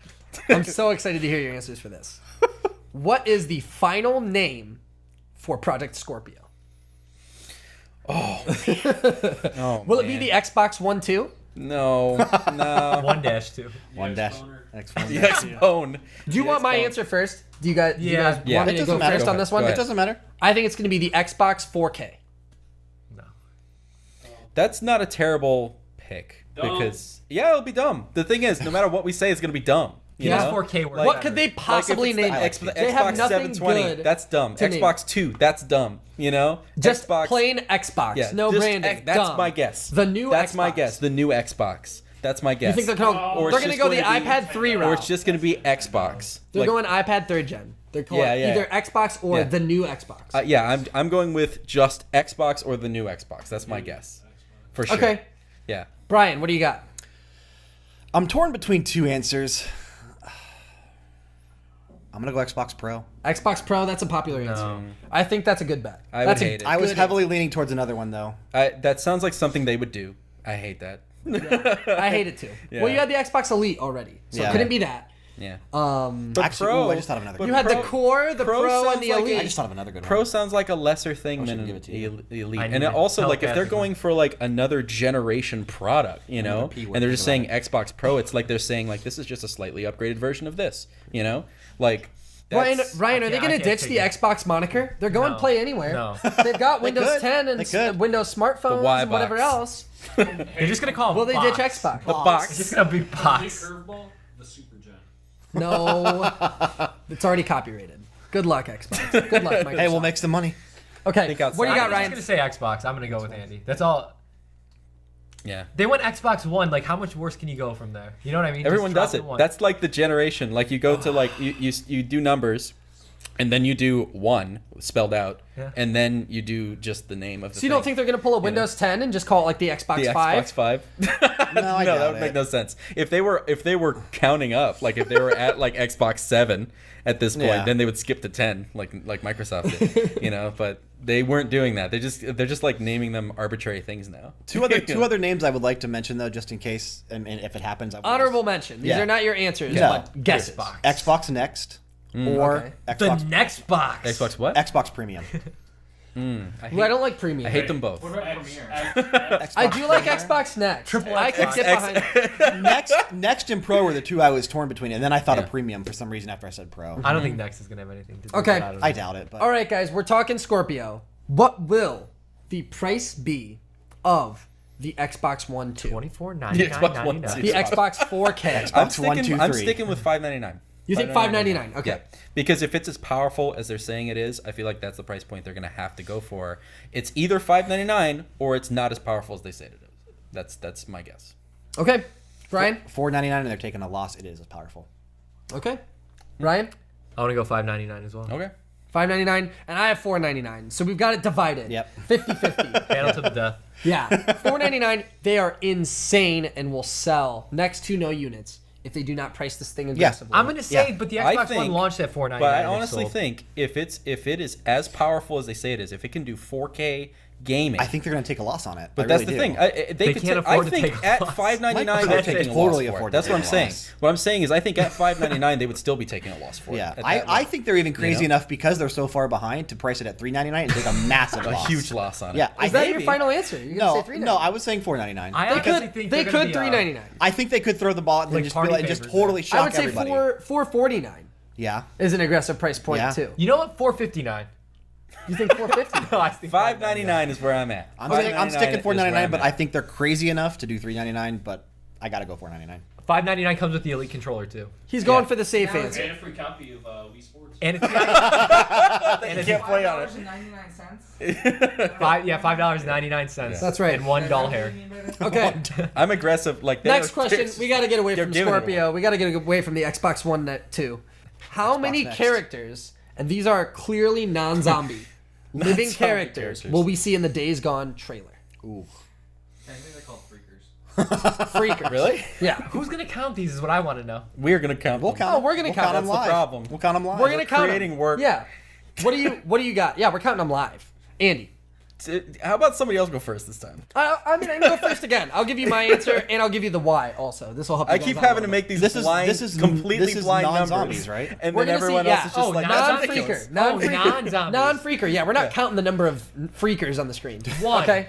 I'm so excited to hear your answers for this. What is the final name for Project Scorpio? Oh. Will it be the Xbox One too? No. No. 1-2. One dash. X1. The X-Bone. Do you want my answer first? Do you guys, Yeah. Yeah. want me It to go doesn't matter. first on this one? Go It ahead. doesn't matter. I think it's going to be the Xbox 4K. No. That's not a terrible pick Dumb. because it'll be dumb. The thing is, no matter what we say, it's gonna be dumb. You Yeah. know? PS4K works. What could they Like, if possibly it's the name X- it? the They have Xbox nothing 720, good. that's dumb. to name. Xbox 2, that's dumb. You know, Just Xbox, plain Xbox. yeah, no just branding. That's Dumb. my guess. The new That's my Xbox. guess. The new Xbox. That's my guess. You think they're going Or to it's just go the going to be- iPad 3 route? or it's just gonna be Xbox. They're Like, going iPad 3rd gen. They're calling Yeah, yeah. either Xbox or Yeah. the new Xbox. yeah, I'm going with just Xbox or the new Xbox. That's my guess, for sure. Okay. Yeah. Brian, what do you got? I'm torn between two answers. I'm gonna go Xbox Pro. Xbox Pro, that's a popular answer. I think that's a good bet. I would That's a hate it. I was good heavily leaning towards another one though. That sounds like something they would do. I hate that. I hate it too. Yeah. Well, you had the Xbox Elite already, so it Yeah. couldn't be that. Yeah. Um, But Actually, Pro, I just thought of another but good you one. had the Core, the Pro, sounds and the like Elite. I just thought of another good Pro one. sounds like a lesser thing I than should give it to you. the Elite, I and need it also like if they're telepathically. going for like another generation product, you know, P word and they're just for saying Xbox Pro, it's like they're saying like this is just a slightly upgraded version of this, you know, like. Ryan, that's- Ryan, are they I going to can't ditch take the it. Xbox moniker? They're going No. Play Anywhere. No. They've got Windows could. 10 and They could. Windows smartphones Y and whatever box. else. They're just gonna call it Will they box. ditch Xbox? The It's box. just gonna be Big box. curveball, the SuperGen. No, it's already copyrighted. Good luck, Xbox. Good luck, Microsoft. Hey, we'll make some money. Okay, Think what do you outside. got, I'm just Ryan? gonna say Xbox. I'm gonna go with Andy. That's all. Yeah. They went Xbox One. Like, how much worse can you go from there? You know what I mean? Everyone Just does drop it. one. That's like the generation. Like you go to like you do numbers, and then you do one spelled out, Yeah. and then you do just the name of the. So you don't think they're going to pull a Windows 10 and just call it like the Xbox the 5? Xbox 5? No, I that doubt would make it. no sense. If they were counting up, like if they were at like Xbox 7 at this point, Yeah. then they would skip to 10, like Microsoft did, you know. But they weren't doing that. They're just like naming them arbitrary things now. Two other names I would like to mention though, just in case, and if it happens, I would Honorable mention. These Yeah. are not your answers, No. but guesses. Xbox. Xbox Next or Okay. The Xbox next box. Xbox what? Xbox Premium. I Ooh, I don't like premium. I hate them both. What about Premiere? I do like Xbox Next. Triple I could Xbox. get behind. Next and Pro were the two I was torn between, and then I thought Yeah. of Premium for some reason after I said Pro. I don't think Next is gonna have anything to do Okay. with that. I doubt it, but All right, guys, we're talking Scorpio. What will the price be of the Xbox One 2? The Xbox One $24.99. The Xbox 4K. I'm Xbox One, sticking, two, I'm three. sticking with $5.99. You think $5.99? Okay. Yeah, because if it's as powerful as they're saying it is, I feel like that's the price point they're gonna have to go for. It's either $5.99 or it's not as powerful as they say it is. That's my guess. Okay. Brian? $4.99 and they're taking a loss. It is as powerful. Okay. Ryan? I want to go $5.99 as well. Okay. $5.99, and I have $4.99. So we've got it divided. Yep. 50-50. Panel to the death. Yeah. $4.99, they are insane and will sell next to no units if they do not price this thing aggressively. I'm gonna say, Yeah. but the I Xbox One think- launched at $4.99. But I and honestly sold. think if it is as powerful as they say it is, if it can do 4K gaming, I think they're going to take a loss on it. But I that's really the do. thing. They Could can't I afford to think take a at loss. $5.99 Microsoft they're can taking a totally loss for afford it. to That's take what I'm a saying. loss. What I'm saying is I think at $5.99 they would still be taking a loss for Yeah, it. at I that level. think they're even crazy know? enough because they're so far behind to price it at $3.99 and take a massive a loss. huge loss on it. Yeah, Is that your maybe. final answer? You're No, gonna say $3.99? no, I was saying $4.99. I They honestly could, think they they're gonna could be, $3.99. I think they could throw the ball and Like just, party and just favors totally there. shock I would say everybody. $4.49 Yeah. is an aggressive price point Yeah. too. You know what? $4.59. You think $4.50? No, I think $5.99 is where I'm at. I'm $5.99 sticking is where $4.99, I'm but at. I think they're crazy enough to do $3.99. But I gotta go $4.99. $5.99 comes with the Elite controller too, He's going Yeah. for the safe And answer. a free copy of Wii Sports. and it's You it's can't play on it. $5.99. $5.99. That's right. And $1 hair. Okay. I'm aggressive. Like Next question. We got to get away they're from giving it Scorpio. We got to get away from the Xbox One Net 2. How many Next. characters, and these are clearly non-zombie, living Non-zombie characters, characters. will we see in the Days Gone trailer? Ooh. I think they're called freakers. Freakers. Really? Yeah. Who's gonna count these? Is what I want to know. We're gonna count. We'll them. count. Oh, we're gonna we'll count them them. That's live. the problem. We'll count them live. We're gonna count creating them. work. Yeah. What do you got? Yeah, we're counting them live. Andy. How about somebody else go first this time? I mean, I can go first again. I'll give you my answer, and I'll give you the why also. This will help you I guys keep out a having to little make these This is- blind, this is- completely this is blind non-zombies, numbers, right? And We're then gonna see, everyone yeah. else is just Oh, like non-freaker. non-zombies. Non-freaker. Yeah, we're not counting the number of freakers on the screen. One. Okay.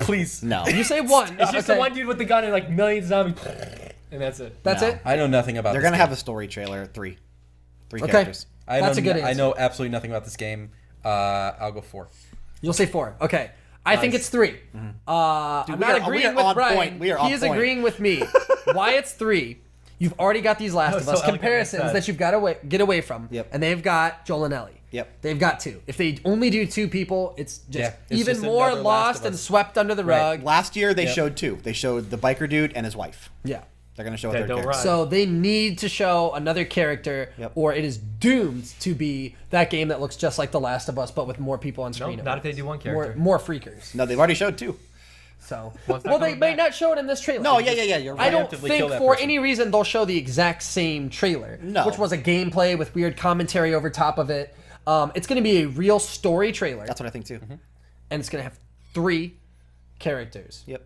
Please. No. You say one. It's just okay. the one dude with the gun and like millions of zombies, and that's it. That's No. it. I know nothing about. They're this gonna game. have a story trailer. Three Okay. characters. I That's know, a good I answer. know absolutely nothing about this game. I'll go 4. You'll say 4. Okay. I think it's 3. I'm we not are agreeing with on Brian. point. We are he on is point. agreeing with me. Why it's 3? You've already got these Last That of was Us so elegantly comparisons said. that you've got to get away from. Yep. And they've got Joel and Ellie. Yep. They've got 2. If they only do 2 people, it's just Yeah, it's even just more another Last lost of and Us. swept under the rug. Last year they Yep. showed 2. They showed the biker dude and his wife. Yeah. They're gonna show a That third don't character. run. So they need to show another character, Yep. or it is doomed to be that game that looks just like The Last of Us, but with more people on No, screen. not if they do one character. More freakers. No, they've already showed 2. So, One's not well, they coming may back. not show it in this trailer. No, yeah. You're right. I don't Preemptively think kill that for person. any reason they'll show the exact same trailer, No. which was a gameplay with weird commentary over top of it. It's going to be a real story trailer, That's what I think too. and it's going to have 3 characters. Yep.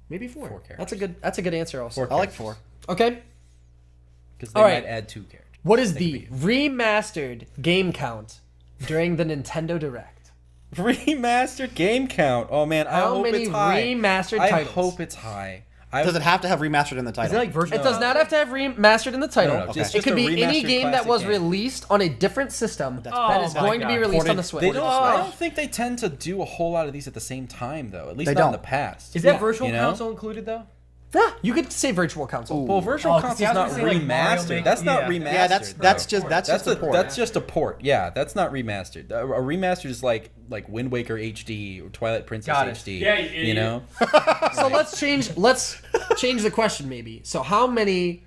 Maybe 4. 4 characters. That's a good answer also. 4 I like characters. 4. Okay. Because they All might right. add 2 characters. What is They the could remastered game count during the Nintendo Direct? Remastered game count. Oh man, I How hope many it's high. remastered I titles? hope it's high. Does it have to have remastered in the title? Is it like virtual? It does not have to have remastered in the title. No, just- It could a be any remastered game that classic was game. released on a different system that Oh is my going to be God. released on the Ported- Switch. They Ported don't. to I Switch. don't think they tend to do a whole lot of these at the same time, though. At least They not in don't. the past. Is that Yeah. virtual You know? console included though? Yeah, you could say Virtual Console. Well, Virtual Oh, 'cause see, Console's I not was gonna say, like, Mario remastered. Maker- That's not yeah. remastered. Yeah, that's bro. just a port. That's just a port. Yeah, that's not remastered. A remastered is like Wind Waker HD or Twilight Princess Got it. HD. Yeah, you you idiot. know. So let's change the question maybe. So how many?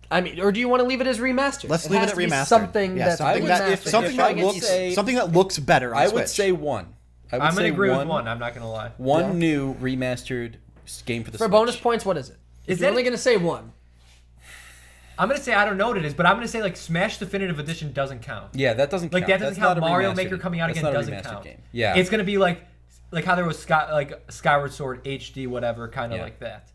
I mean, or do you want to leave it as remastered? Let's It leave has it to at be remastered. something Yeah, that's something would- that, if- something if I that could looks say- something that looks better. On I Switch. would say 1. I would I'm say gonna agree one, with 1. I'm not gonna lie. One new remastered game for the for Switch. bonus points. What is it? Is You're that- only going to say 1. I'm gonna say I don't know what it is, but I'm gonna say like Smash Definitive Edition doesn't count. Yeah, that doesn't Like count. that doesn't That's count. not a Mario remastered- Maker coming out that's again not a doesn't remastered count. game. Yeah, It's gonna be like how there was Skyward Sword HD, whatever, kind of Yeah. like that.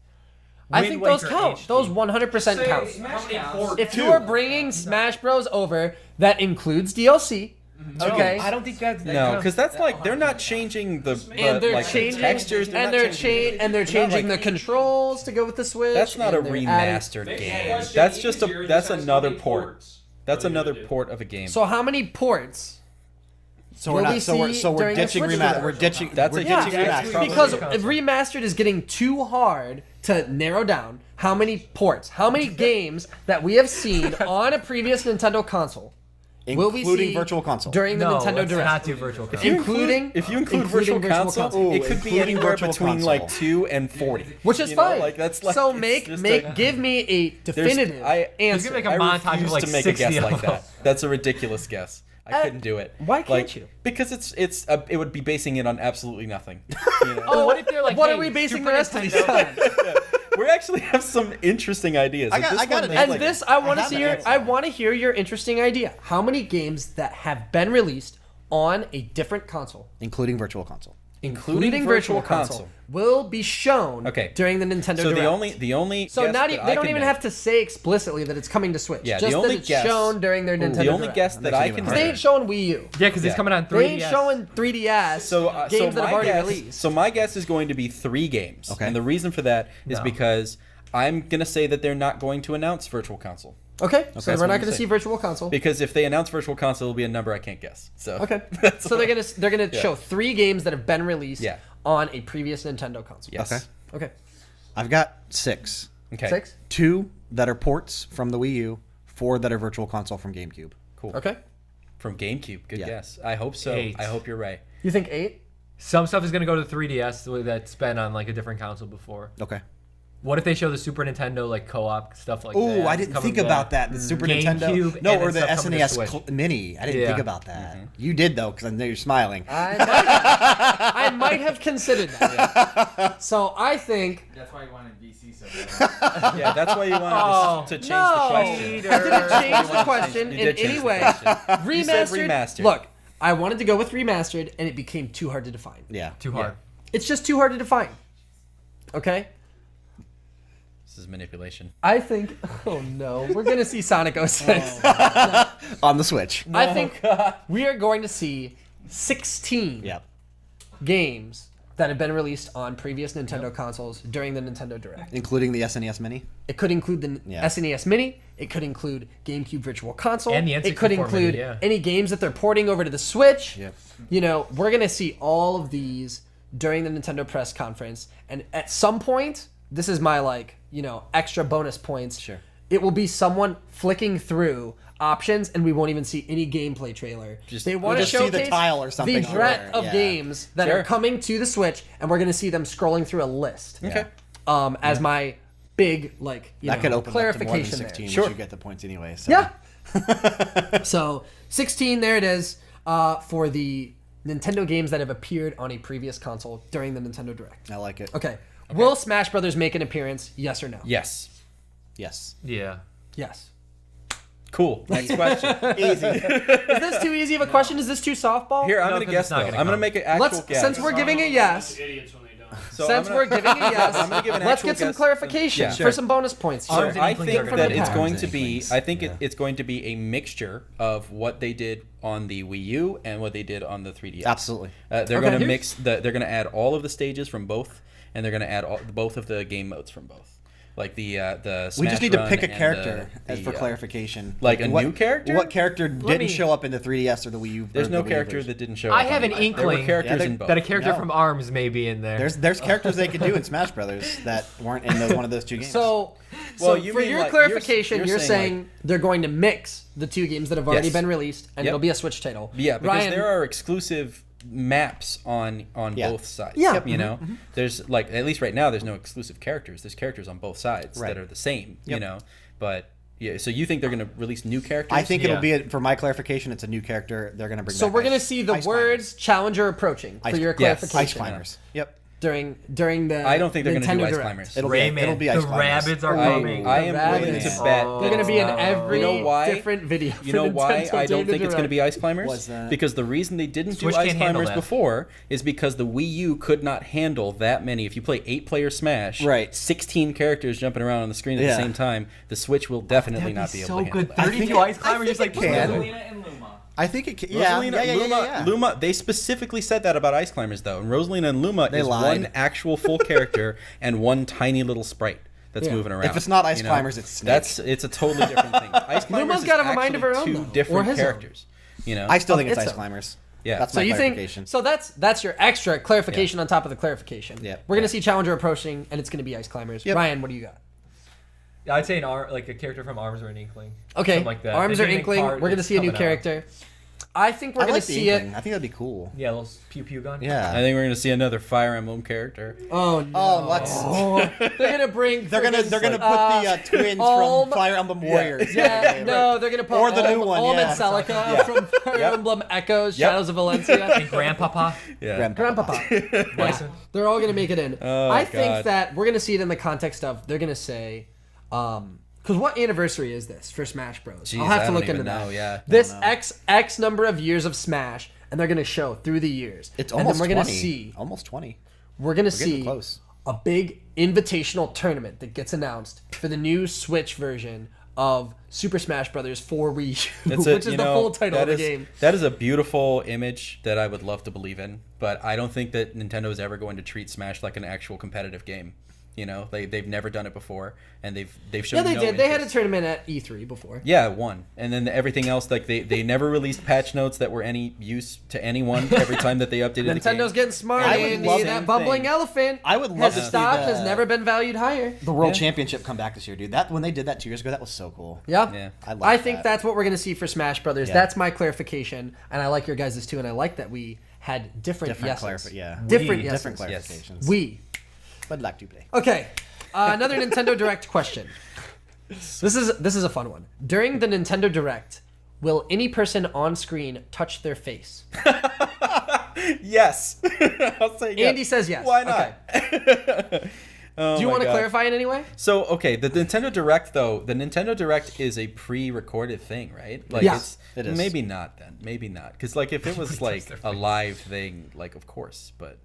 I Wind think those Waker count. HD. Those 100% count. Smash counts. ports? If you are bringing Smash Bros. Over, that includes DLC. Okay. I don't think that. No, because that's like they're not changing the And they're like, the changing textures. and not they're changing- changing not the controls to go with the Switch. That's not a and they're adding- remastered Make the game. question That's just easier, that's just ask another how many port. ports That's are they another gonna do? port of a game. So how many ports? So we're Will we not. So we're see so we're during the ditching Switch remastered. version? We're ditching. That's we're a ditching huge remastered. problem. Because Console. remastered is getting too hard to narrow down how many ports, how many games that we have seen on a previous Nintendo console will we including see Virtual Console. during the No, Nintendo let's Direct. not do virtual If console. you including- if you include including virtual console, Ooh, it could be including anywhere Virtual between Console. like 2 and 40. Which is You know, fine. Like that's like so it's just give me a definitive answer. gonna make a I montage of, refuse like, to make 60 a guess of like them. that. That's a ridiculous guess. I couldn't do it. why can't Like, you? Because it would be basing it on absolutely nothing. You know? Oh, what if they're like, what hey, are we basing Super the rest of these Nintendo- on? We actually have some interesting ideas. I Like, got- this I got one it. makes, And like- this, I want to have see an your. answer. I want to hear your interesting idea. How many games that have been released on a different console, including Virtual Console. including Virtual Console, will be shown Okay. during the Nintendo So Direct. the only So guess not that they I don't can even make- have to say explicitly that it's coming to Switch. Yeah, just the only that it's guess- shown during their Nintendo the only Direct. guess that Makes it I even can harder. They ain't showing Wii U. Yeah, because it's Yeah. coming on 3DS. They ain't showing 3DS games that have my already guess, released. So my guess is going to be 3 games. Okay. And the reason for that is No. because I'm gonna say that they're not going to announce Virtual Console. Okay, so that's we're what not I'm going to saying. see Virtual Console. Because if they announce Virtual Console, it'll be a number I can't guess. So Okay, that's so what- they're gonna Yeah. show 3 games that have been released Yeah. on a previous Nintendo console. Yes. Okay. Okay, I've got 6. Okay. 6. 2 that are ports from the Wii U. 4 that are Virtual Console from GameCube. Cool. Okay, From GameCube. Good Yeah. guess. I hope so. 8. I hope you're right. you think 8? Some stuff is gonna go to 3DS that's been on like a different console before. Okay. What if they show the Super Nintendo like co-op stuff like that? Oh, I It's didn't coming think about back. that. The Super GameCube Nintendo. No, and or then the stuff coming to SNES Switch. Mini. I didn't Yeah. think about that. You did though, because I know you're smiling. I might have considered that. So I think That's why you wanted VC so bad. Yeah, that's why you wanted to change the no, question. I didn't change the You question did in change any the way. question. You said Remastered. remastered. Look, I wanted to go with remastered, and it became too hard to define. Yeah. Too hard. It's just too hard to define. Okay. This is manipulation. I think. Oh no, we're gonna see Sonic 06. On the Switch. I think we are going to see 16 Yep. games that have been released on previous Nintendo consoles during the Nintendo Direct. Including the SNES Mini. It could include the Yeah. SNES Mini. It could include GameCube Virtual Console. And the It could N64 Mini, include yeah. any games that they're porting over to the Switch. Yep. You know, we're gonna see all of these during the Nintendo press conference, and at some point, this is my extra bonus points. Sure. It will be someone flicking through options, and we won't even see any gameplay trailer. They want to just see the showcase tile or something the on breadth there, of yeah. games that Sure. are coming to the Switch, and we're gonna see them scrolling through a list. Okay. As my big That could open up to more than clarification 16, there. Sure. which you get the points anyway. So. Yeah. So 16, there it is, for the Nintendo games that have appeared on a previous console during the Nintendo Direct. I like it. Okay. Will Smash Brothers make an appearance? Yes or no? Yes. Yes. Yeah. Yes. Cool. Next question. Easy. Is this too easy of a question? Is this too softball? Here, I'm No, gonna 'cause guess it's not though. gonna I'm gonna come. make an actual Let's guess. since we're giving a yes. Idiots when they don't. So Since I'm we're gonna- giving a yes, I'm gonna give an let's actual get some guess. clarification Yeah. for Sure. some bonus points. So here. Arms and I Inklings think are gonna that be it's bad. going Arms to and be. Inklings. I think Yeah. it's going to be a mixture of what they did on the Wii U and what they did on the 3DS. Absolutely. They're Okay. going to mix. They're going to add all of the stages from both, and they're going to add both of the game modes from both. Like the Smash We just need to Run pick a and character the, for clarification. like a What- new character? What character didn't me- show up in the 3DS or the Wii U? There's or no the Wii character version? that didn't show I up. have on an the- There were inkling characters Yeah, in both. that a character No. from ARMS may be in there. There's characters they could do in Smash Brothers that weren't in one of those two games. So, Well, you for mean your like- clarification, you're you're saying, saying, they're going to mix the two games that have already Yes. been released, and Yep. it'll be a Switch title. Yeah, because Ryan, there are exclusive maps on Yeah. both sides. Yeah. Yep. You know, there's like at least right now there's no exclusive characters. There's characters on both sides Right. that are the same. You Yep. know, but yeah. So you think they're going to release new characters? I think Yeah. it'll be for my clarification. It's a new character. They're gonna bring. So back we're going to Ice- see the Ice words "challenger approaching" for Ice- your yes, clarification Ice climbers. Yep. during the. I don't think they're going to do Nintendo ice Direct. climbers. It'll Rayman, be. It'll be Ice the climbers. rabbits are I coming. am willing rabbits. to bet. Oh. They're going to be in No. every You know why? different video. You know why I don't think it's going to be ice climbers? What's that? Because the reason they didn't Switch do ice can't handle climbers that. before is because the Wii U could not handle that many. If you play 8-player Smash, Right. 16 characters jumping around on the screen at Yeah. the same time, the Switch will definitely That'd not be be able so to handle good. that. I 32 think ice climbers, just like it can. Rosalina and Luma. I think it can. Yeah. Rosalina, Yeah. Luma, they specifically said that about ice climbers, though. And Rosalina and Luma They is lied. one actual full character and one tiny little sprite that's Yeah. moving around. If it's not Ice you know? Climbers, it's Snake. It's a totally different thing. Ice climbers Luma's is got to have a mind of her actually own, two though. Or different his own. characters. You know, I still think it's it's Ice a- climbers. Yeah. That's So my you think clarification. so? That's your extra clarification on top of the clarification. Yeah. We're gonna see challenger approaching, and it's gonna be ice climbers. Yep. Ryan, what do you got? Yeah, I'd say like a character from ARMS or an Inkling. Okay, Something like that. arms They or did an inkling. card We're gonna that's see a new coming out. character. I think we're I gonna like the see Inkling. it. I think that'd be cool. Yeah, little pew pew gun. Yeah. I think we're going to see another Fire Emblem character. Oh no! Oh, let's. They're gonna bring. They're gonna put the twins Alm- from Fire Emblem Warriors. Yeah, no, they're gonna put Or the new one, Alm yeah. and Celica Yeah. from Fire Yep. Emblem Echoes, Yep. Shadows of Valencia. And Grandpapa. Yeah. Grandpapa. Yeah, Bison. they're all gonna make it in. Oh, I think God. that we're gonna see it in the context of they're gonna say, because what anniversary is this for Smash Bros? Jeez, I'll have I to don't look even into that. know, yeah. This I don't X number of years of Smash, and they're gonna show through the years. It's and almost then we're gonna 20. see. Almost 20. We're gonna getting see close. a big invitational tournament that gets announced for the new Switch version of Super Smash Bros. For Wii U, It's which is the full title that of the is- game. That is a beautiful image that I would love to believe in, but I don't think that Nintendo is ever going to treat Smash like an actual competitive game. You know, they've never done it before, and they've shown Yeah, they no did. They had a interest. tournament at E3 before. Yeah, one, and then everything else, like they never released patch notes that were any use to anyone every time that they updated the game. Nintendo getting smart, I would Andy. love That same bubbling thing. elephant. I would love his to see stock the- has never been valued higher. The World Yeah. Championship come back this year, dude. That when they did that 2 years ago, that was so cool. Yeah. Yeah. I like I think that. that's what we're going to see for Smash Brothers. Yeah. That's my clarification, and I like your guys' too, and I like that we had different yeses. Yeah. Different We- yeses. Different clarifications. We. But like to play. Okay. Another Nintendo Direct question. This is a fun one. During the Nintendo Direct, will any person on screen touch their face? Yes, I'll say yes. Andy says yes. Why not? Oh Do you my want to God. clarify in any way? So okay, the Nintendo Direct though, the Nintendo Direct is a pre-recorded thing, right? Like Yeah. It is. Maybe not then, maybe not, because like if it was like a live thing, like of course, but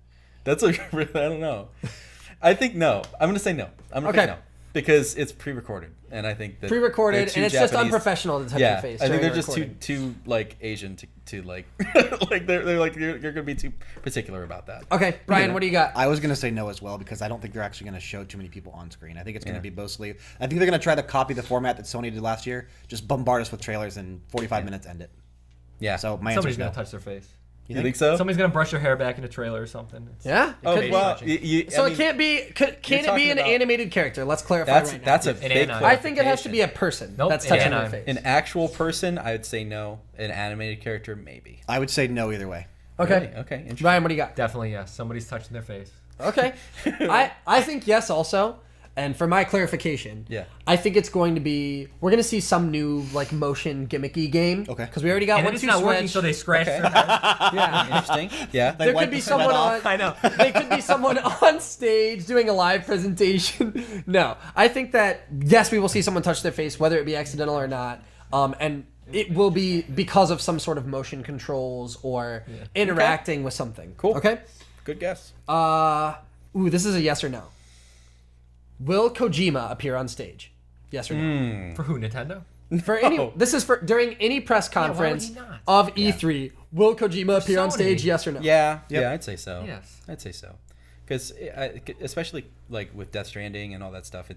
that's a I don't know. I think no. I'm gonna say no. I'm gonna Okay. say no because it's pre-recorded, and I think that Pre-recorded, they're too and it's just Japanese- unprofessional to touch Yeah, your face. I think during they're a just recording. too like Asian to like like they're like you're gonna be too particular about that. Okay, Brian, what do you got? I was gonna say no as well because I don't think they're actually gonna show too many people on screen. I think it's gonna Yeah. be mostly. I think they're gonna try to copy the format that Sony did last year. Just bombard us with trailers and 45 minutes end it. Yeah. So my answer Somebody's is no. gonna touch their face. you think so? Somebody's gonna brush their hair back in a trailer or something. It's- Yeah? It Oh could be. well, So it can't be. Can it be talking an about- animated character? Let's clarify That's right now. that's a An big. anime. I think it has to be a person Nope, that's an touching their anime. face. An actual person, I would say no. An animated character, maybe. I would say no either way. Okay. Really? Okay. Interesting. Ryan, what do you got? Definitely yes. Somebody's touching their face. Okay. I think yes also. And for my clarification, Yeah. I think it's going to be we're going to see some new like motion gimmicky game. Okay. Because we already got And one then it's to not Switch. working, so they scratch Okay. their head. Yeah. Interesting. Yeah. There wipe could be the someone sweat on. off. I know. They could be someone on stage doing a live presentation. No, I think that yes, we will see someone touch their face, whether it be accidental or not, and it will be because of some sort of motion controls or interacting with something. Cool. Okay. Good guess. Ooh, this is a yes or no. Will Kojima appear on stage? Yes or no? For who? Nintendo? For any, this is for during any press why would conference he not? of E3. Will Kojima appear on Sony. stage? Yes or no? Yeah, Yep. yeah, I'd say so. Yes. I'd say so. Because especially like with Death Stranding and all that stuff,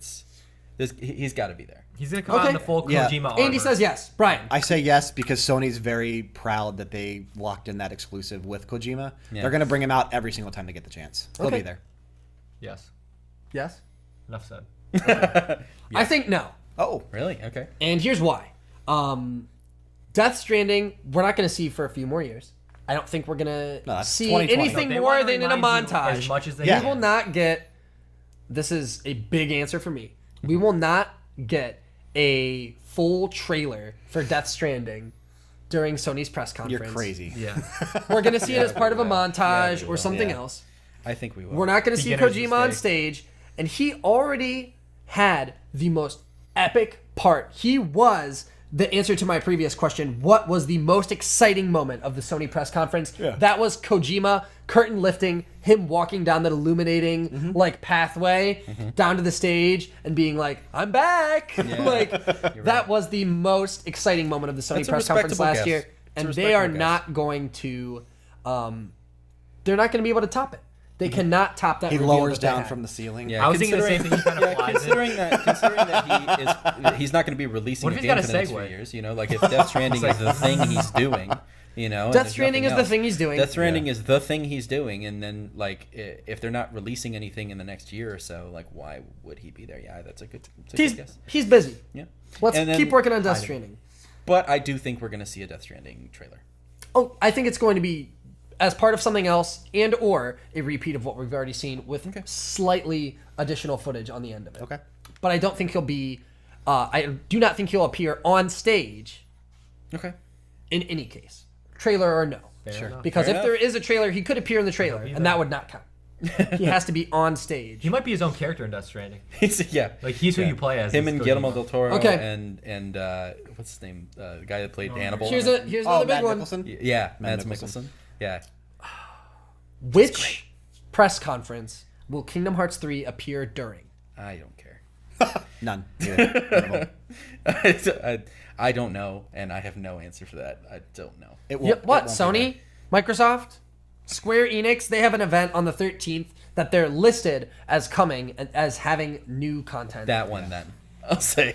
he's got to be there. He's gonna come out in the full Yeah. Kojima armor. Andy says yes. Brian. I say yes because Sony's very proud that they locked in that exclusive with Kojima. Yeah. They're going to bring him out every single time they get the chance. He'll Okay. be there. Yes. Yes. Enough said. I think no. Oh, Really? Okay. And here's why. Death Stranding, we're not going to see for a few more years. I don't think we're going No, to that's see 2020. anything They more wanna than in a remind you montage. as much as they We Yeah. will not get, this is a big answer for me. We will not get a full trailer for Death Stranding during Sony's press you're conference. crazy. Yeah. We're going to see it as part of a we will. montage Yeah, we or will. something Yeah. else. I think we will. We're not going to see Beginner's Kojima on mistake. stage, and he already had the most epic part. He was the answer to my previous question. What was the most exciting moment of the Sony press conference? Yeah. That was Kojima curtain lifting, him walking down that illuminating like pathway down to the stage and being like, "I'm back!" like that was the most exciting moment of the Sony That's a press conference respectable last guess. year, It's a and they are respectable guess. not going to. They're not going to be able to top it. They cannot top that. He reveal lowers that they down had. from the ceiling. Yeah, I was thinking the same thing. He kind of flies in. considering that he's not going to be releasing What a if he's game got for a the next few segue? years. You know, like if Death Stranding is the thing he's doing, you know, and Death there's Stranding nothing is the else. thing he's doing. Death Stranding is the thing he's doing, and then like if they're not releasing anything in the next year or so, like why would he be there? Yeah, that's a good guess. He's busy. Yeah, Let's And then- keep working on Death Stranding. but I do think we're going to see a Death Stranding trailer. Oh, I think it's going to be as part of something else and or a repeat of what we've already seen with slightly additional footage on the end of it. Okay. But I don't think he'll be I do not think he'll appear on stage Okay. in any case. Trailer or no. Fair enough. Because Fair if there is a trailer, he could appear in the trailer be and there. that would not count. He has to be on stage. He might be his own character in Death Stranding. Yeah. Like he's who you play as. Him is and Kojima. Guillermo del Toro Okay. and what's his name? The guy that played Hannibal. Here's on it. here's Oh, another big Matt one. Nicholson? Yeah, Mads Mikkelsen. Mikkelsen. Yeah. Which press conference will Kingdom Hearts 3 appear during? I don't care. None. Neither. I don't know, and I have no answer for that. I don't know. It Yep, what? it won't be Sony? Microsoft? Square Enix? They have an event on the 13th that they're listed as coming and as having new content. That one then. I'll say.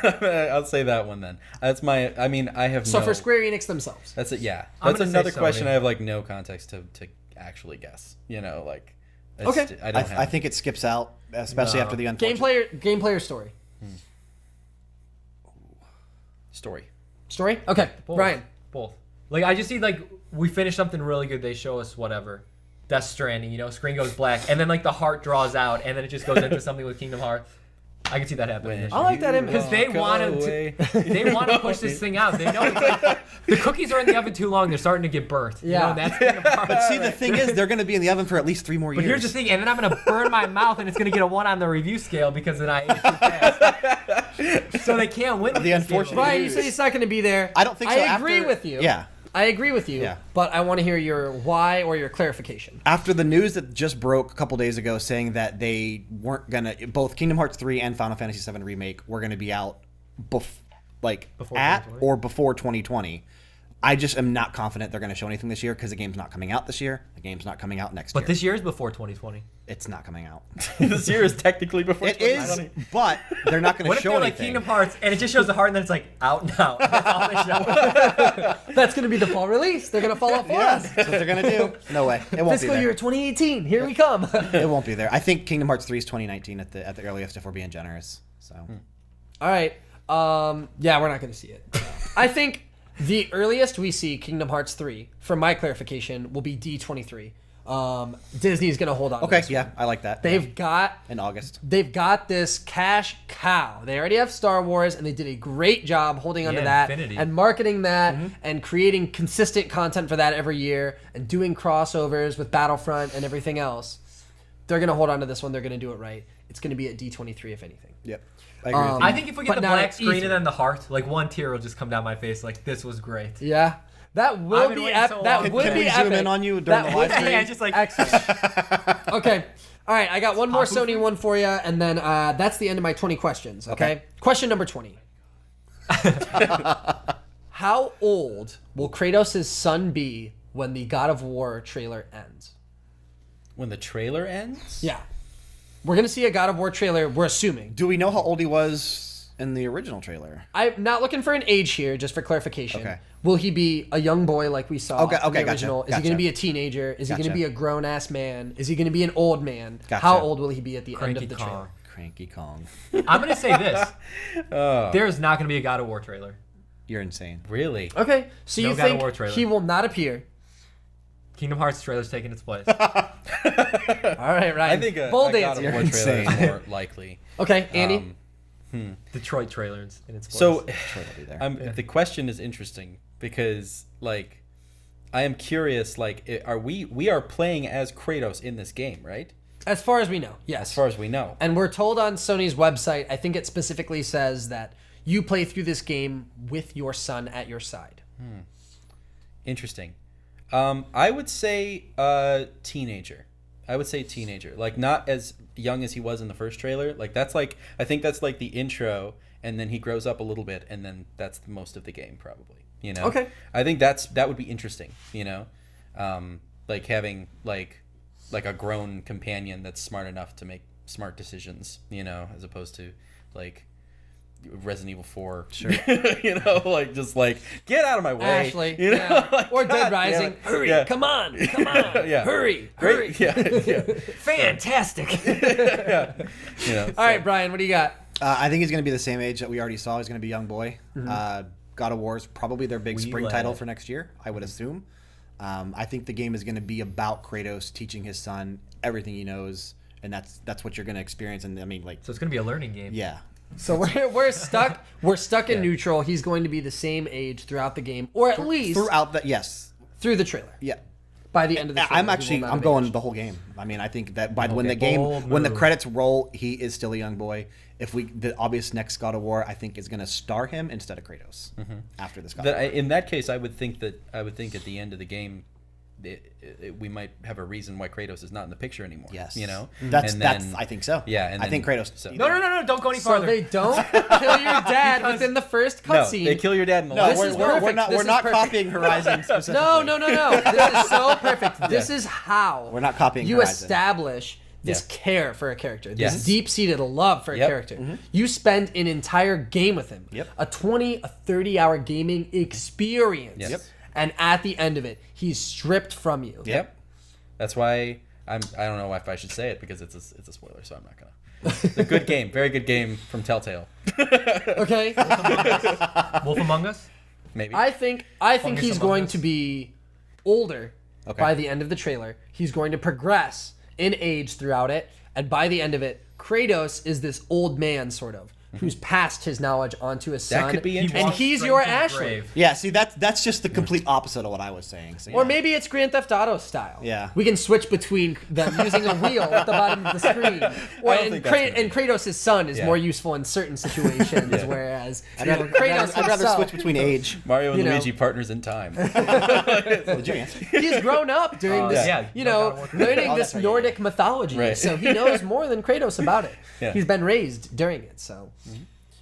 I'll say that one then. That's my. I mean, I have So no. for Square Enix themselves. That's it. Yeah. I'm That's gonna say another question. Sony. I have like no context to actually guess. You know, like. it's- Okay. I don't have. I think it skips out, especially No. after the unfortunate. Gameplay or story? story. Story? Okay, Both. Brian. Both. Like I just see like we finish something really good. They show us whatever. Death Stranding, you know, screen goes black, and then like the heart draws out, and then it just goes into something with Kingdom Hearts. I can see that happening. When I like that image. Because they walk want away. to, they want to push this thing out. They know it's like, the cookies are in the oven too long. They're starting to get burnt. You Yeah. know, and that's Kingdom Hearts. But see, the thing is, they're going to be in the oven for at least 3 more years. But here's the thing, and then I'm gonna burn my mouth, and it's gonna get a 1 on the review scale because then I ate it too fast. So they can't win. with The this unfortunate- game. Brian, you said he's not going to be there. I don't think so. I agree After- with you. Yeah. I agree with you. Yeah. But I want to hear your why or your clarification. After the news that just broke a couple days ago saying that they weren't going to, both Kingdom Hearts 3 and Final Fantasy VII Remake were going to be out Before at 2020? or before 2020, I just am not confident they're going to show anything this year because the game's not coming out this year. The game's not coming out next year. But this year is before 2020. It's not coming out. This year is technically before. It is, 2020. but they're not going What to if show they're anything. like Kingdom Hearts, and it just shows the heart, and then it's like out now. That's all they show. That's going to be the fall release. They're going to follow up for us. That's what they're going to do. No way. It won't be Fiscal there. year 2018. Here we come. It won't be there. I think Kingdom Hearts 3 is 2019 at the earliest if we're being generous. So All right. Yeah, we're not going to see it. I think the earliest we see Kingdom Hearts 3, for my clarification, will be D23. Disney's going to hold on. to okay, this yeah, one. I like that. They've got in August. this cash cow. They already have Star Wars, and they did a great job holding onto Yeah, that Infinity. and marketing that and creating consistent content for that every year and doing crossovers with Battlefront and everything else. They're going to hold on to this one. They're going to do it right. It's going to be at D23, if anything. Yep, I agree. With I you. think if we But get the not black at screen E3. and then the heart, like one tear will just come down my face. Like this was great. Yeah. That will I've been be waiting so that long. would Can be we zoom epic. in on you during That the would live be stream? Yeah, just like excellent. Okay. All right, I got one more Sony one for you, and then that's the end of my 20 questions. Okay. Question number 20. How old will Kratos' son be when the God of War trailer ends? When the trailer ends? Yeah. We're going to see a God of War trailer, we're assuming. Do we know how old he was in the original trailer? I'm not looking for an age here, just for clarification. Okay. Will he be a young boy like we saw Okay, in the gotcha, original? Is he gotcha. going to be a teenager? Is he going to Gotcha. be a grown-ass man? Is he going to be an old man? Gotcha. How old will he be at the end Cranky of the Kong. trailer? Cranky Kong. I'm gonna say this. Oh, There is not gonna be a God of War trailer. You're insane. really? Okay, so No you God of think War trailer. he will not appear? Kingdom Hearts trailer's taking its place. All right, Ryan. I think a bold God of answer. War trailer is more likely. Okay, Andy. Detroit trailer in its place. So, Detroit will be there. the question is interesting because, like, I am curious. Like, are we are playing as Kratos in this game, right? As far as we know, yes. As far as we know. And we're told on Sony's website, I think it specifically says that you play through this game with your son at your side. Interesting. I would say teenager. I would say teenager. Like, not as young as he was in the first trailer. Like, that's like, I think that's like the intro, and then he grows up a little bit, and then that's most of the game, probably. You know? Okay. I think that would be interesting, you know? Like, having, like a grown companion that's smart enough to make smart decisions, you know, as opposed to, like, Resident Evil 4. Sure. You know, like, just like, get out of my way. Ashley, You know? yeah. Like, Or God Dead damn Rising. it. Hurry, Yeah. come on, Yeah. hurry, Great. Yeah. Yeah. fantastic. Yeah. You know, All right, Brian, what do you got? I think he's going to be the same age that we already saw. He's going to be a young boy. God of War is probably their big We spring led. title for next year, I would assume. I think the game is going to be about Kratos teaching his son everything he knows, and that's what you're going to experience. And I mean, like, So it's gonna be a learning game. yeah. So we're stuck in neutral. He's going to be the same age throughout the game, or at least Throughout the, yes. through the trailer. Yeah. By the end of the trailer, I'm going the whole game. I mean, I think that when the game, Bold when the move. credits roll, he is still a young boy. If the obvious next God of War, I think is going to star him instead of Kratos after this God of War. in that case, I would think at the end of the game, we might have a reason why Kratos is not in the picture anymore. Yes. You know, That's And that's. then- I think so. Yeah, and I think then- Kratos. so- No, don't go any So farther. they don't kill your dad within the first No, cutscene. they kill your dad in the No, last This we're, is one. we're, we're perfect. not. This We're is not perfect. copying Horizon specifically. No. This is so perfect. This is how We're not copying you Horizon. establish this Yeah. care for a character, this Yes. deep-seated love for a Yep. character. You spend an entire game with him, Yep. a 30-hour gaming experience, Yes. Yep. and at the end of it, he's stripped from you. Yep. That's why I don't know if I should say it because it's a spoiler, so I'm not gonna. It's a good game, very good game from Telltale. Okay, Wolf Among Us. Maybe. I think Fungus he's Among going Us. to be older Okay. by the end of the trailer. He's going to progress in age throughout it, and by the end of it, Kratos is this old man sort of who's passed his knowledge onto his son. could be He interesting. and walks he's straight your to the Ashley. grave. Yeah. See, that's just the complete opposite of what I was saying. So, Or yeah. maybe it's Grand Theft Auto style. Yeah. We can switch between them using a wheel at the bottom of the screen. Or I don't think that's gonna and Kratos' son is Yeah. more useful in certain situations, whereas I'd rather, Kratos I'd rather himself, switch between age. Mario and you know. Luigi partners in time. Did you answer? he's grown up during this, yeah. you No know, God of War. learning Oh, this that's right, Nordic mythology. Right. So he knows more than Kratos about it. Yeah. He's been raised during it. So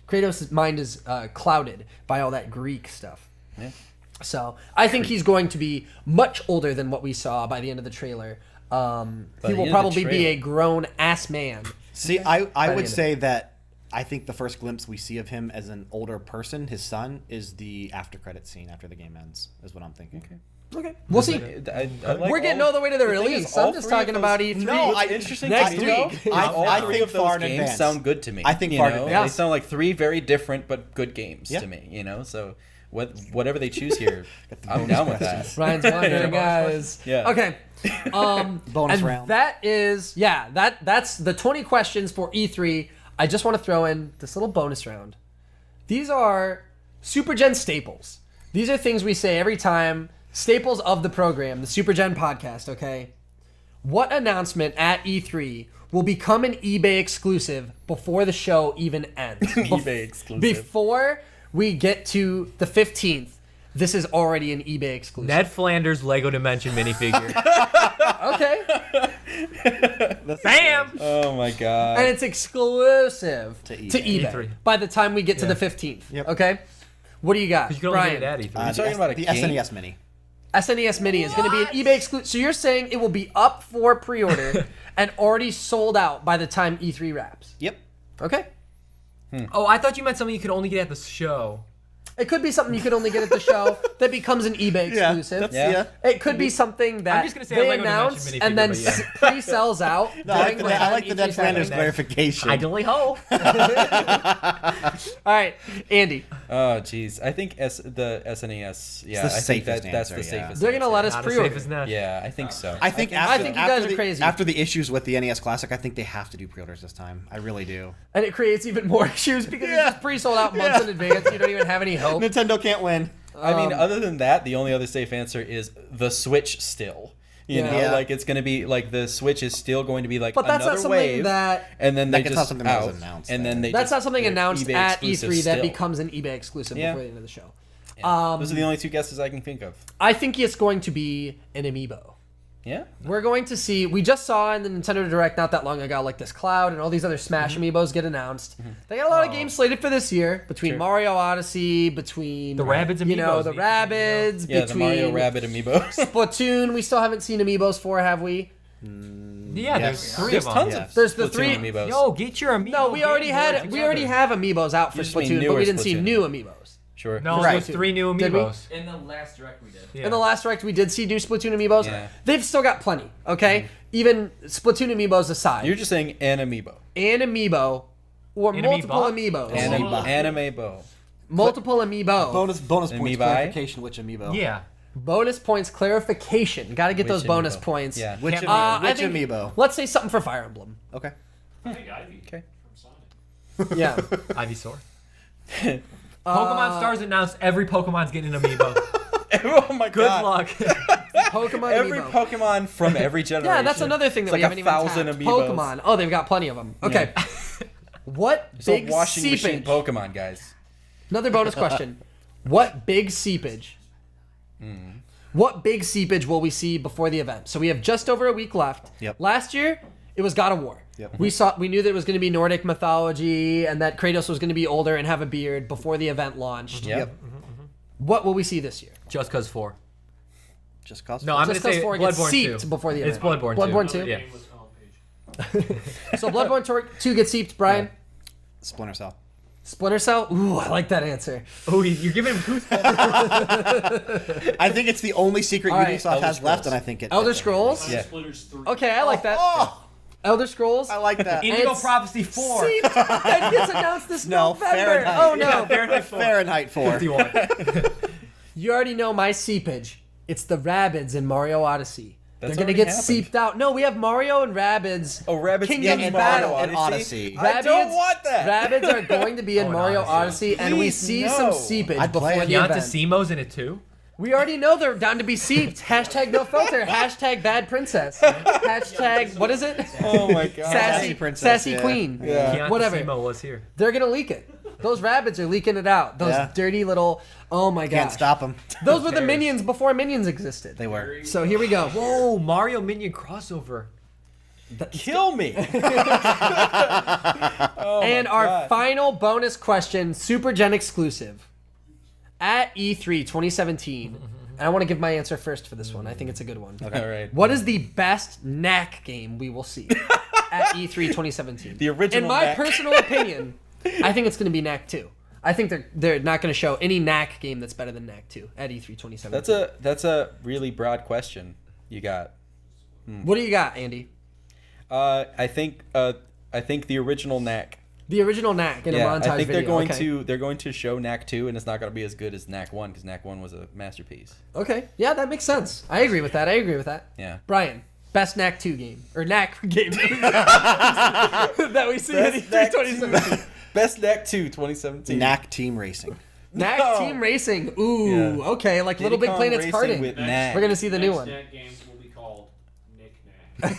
Kratos' mind is clouded by all that Greek stuff. Yeah. So I think he's going to be much older than what we saw by the end of the trailer. He the will end of the probably be trailer. a grown ass man. See, I the would end say that I think the first glimpse we see of him as an older person, his son, is the after credit scene after the game ends. Is what I'm thinking. Okay, we'll see. I like We're getting all the way to the thing is, release. all I'm just three of talking those- about E3. No, What's I- interesting next to me, though, week. is I all three think of those far in games advance. sound good to me. I think you far in know? advance. They sound like three very different but good games Yeah. to me. You know, so whatever they choose here, I'm down with that. Ryan's wondering, guys. Yeah. Okay. Bonus and round. that's the 20 questions for E3. I just want to throw in this little bonus round. These are SuperGen staples. These are things we say every time. Staples of the program, the SuperGen podcast, okay? What announcement at E3 will become an eBay exclusive before the show even ends? eBay exclusive. Before we get to the 15th, this is already an eBay exclusive. Ned Flanders Lego Dimension minifigure. Okay. Bam! Oh my god. And it's exclusive to eBay, E3. by the time we get to Yeah. the 15th. Yep. Okay? What do you got, You can only Brian? get it at E3. You're talking about a the king? SNES Mini. SNES Mini is going to be an eBay exclusive. So you're saying it will be up for pre-order and already sold out by the time E3 wraps. Yep. Okay? Oh, I thought you meant something you could only get at the show. It could be something you could only get at the show that becomes an eBay exclusive. Yeah. It could be something that just gonna say a they Lego Dimension announce minifigure, and then but yeah. pre-sells out. No, I like during the, I time like the E3 Ned Flanders Saturday. clarification. Idly ho. All right, Andy. Oh jeez, I think the SNES. Yeah, the I think safest that's answer, the yeah. safest. They're gonna let us Not as pre-order. safe as Ned. Yeah, I think so. I think I think you guys after are the, crazy. After the issues with the NES Classic, I think they have to do pre-orders this time. I really do. And it creates even more issues because it's just pre-sold out months in advance. You don't even have any hope. Nintendo can't win. I mean, other than that, the only other safe answer is the Switch still. You know, Yeah. like it's going to be like the Switch is still going to be like But that's another not something wave, that. and then That they gets just not something that out, was announced and there. then they That's just, not something they're announced eBay at exclusive E3 that still. becomes an eBay exclusive Yeah. before the end of the show. Yeah. Those are the only two guesses I can think of. I think it's going to be an amiibo. Yeah. We're going to see. We just saw in the Nintendo Direct not that long ago, like this Cloud and all these other Smash amiibos get announced. They got a lot of games slated for this year between Sure. Mario Odyssey, between The Rabbids you know, amiibos the need to be, Rabbids, Yeah, the between Mario Rabbit amiibos. Splatoon. We still haven't seen amiibos for, have we? Yeah, there's Yes. three There's of them. tons Yeah. of There's the Splatoon three- amiibos. Yo, get your amiibo. No, we already game had. board We already together. have amiibos out for You just mean Splatoon, but newer we didn't see Splatoon. new amiibos. Sure. No, Right. there's 3 new Did we? amiibos. In the last direct we did. Yeah. In the last Direct, we did see new Splatoon amiibos. Yeah. They've still got plenty. Okay, even Splatoon amiibos aside, You're just saying an amiibo. an amiibo or An multiple amiibo? amiibos, Anime-bo. multiple amiibo. Bonus points Amiibi? clarification. Which amiibo? Yeah. Bonus points clarification. Got to get Which those bonus amiibo? points. Yeah. Which Can't- amiibo? I Which think- amiibo? Let's say something for Fire Emblem. Okay. I think Ivy Okay. from Sonic. Yeah. Ivysaur. Pokemon Stars announced every Pokemon's getting an amiibo. Oh my Good god. luck. Pokemon Every amiibo. Pokemon from every generation. Yeah, that's another thing that It's we like haven't even 1,000 tapped. amiibos. Pokemon. Oh, they've got plenty of them. Okay. What It's big a washing machine seepage? Pokemon, guys. Another bonus question. What big seepage? Hmm. What big seepage will we see before the event? So we have just over a week left. Yep. Last year, it was God of War. Yep. We knew that it was going to be Nordic mythology and that Kratos was going to be older and have a beard before the event launched. Yep. What will we see this year? Just Cause 4. Just cause. No, I'm Just gonna say 'cause 4 gets Bloodborne seeped 2. before the It's event. Bloodborne 2. Bloodborne 2. Another Yeah. game was on page. So Bloodborne 2 gets seeped, Brian. Splinter Cell. Splinter Cell? Ooh, I like that answer. Oh, you're giving him goosebumps. I think it's the only secret All right, Ubisoft Elder has left, Scrolls. and I think it. Elder Scrolls? Yeah. Splitters 3. Okay, I like that. Oh, Elder Scrolls? I like that. Indigo It's- Prophecy 4. Seeped. That gets announced this No, November. Fahrenheit. Oh, no. Yeah, Fahrenheit 4. Fahrenheit 4. 51. You already know my seepage. It's the Rabbids in Mario Odyssey. That's They're gonna already get happened. seeped out. No, we have Mario and Rabbids. Oh, Rabbids Kingdom in Battle Mario and Odyssey. Odyssey. I don't want that. Rabbids are going to be in Oh, Mario no. Odyssey, and we Please, see no. some seepage I'd before play it. the event. Simo's in it too. We already know they're down to be seeped. Hashtag no filter. Hashtag bad princess. Hashtag, what is it? Oh my god. Sassy princess, Sassy yeah. queen. Yeah. Whatever. Simo was here. They're gonna leak it. Those rabbits are leaking it out. Those Yeah. dirty little. Oh my gosh. Can't stop them. Those were the cares? minions before minions existed. They were. So here we go. Whoa, Mario Minion crossover. Kill me. Oh And my our God. final bonus question, SuperGen exclusive. At E3 2017, and I want to give my answer first for this one. I think it's a good one. All right. What is the best knack game we will see at E3 2017? The original In my knack. personal opinion, I think it's going to be Knack 2. I think they're not going to show any knack game that's better than Knack 2 at E3 2017. That's a really broad question you got. What do you got, Andy? I think the original Knack. The original knack in a montage I think video. they're going to show Knack 2, and it's not going to be as good as Knack 1 because Knack 1 was a masterpiece. Okay, yeah, that makes sense. I agree with that. Yeah. Brian, best Knack 2 game or Knack game that we see at E3 2017. Best Knack 2 2017. Knack Team Racing. Knack No. Team Racing. Ooh, Yeah. okay, like Diddy Little Big Kong Planet's Racing karting. with Knack. We're gonna see the new one. Next games will be called Nick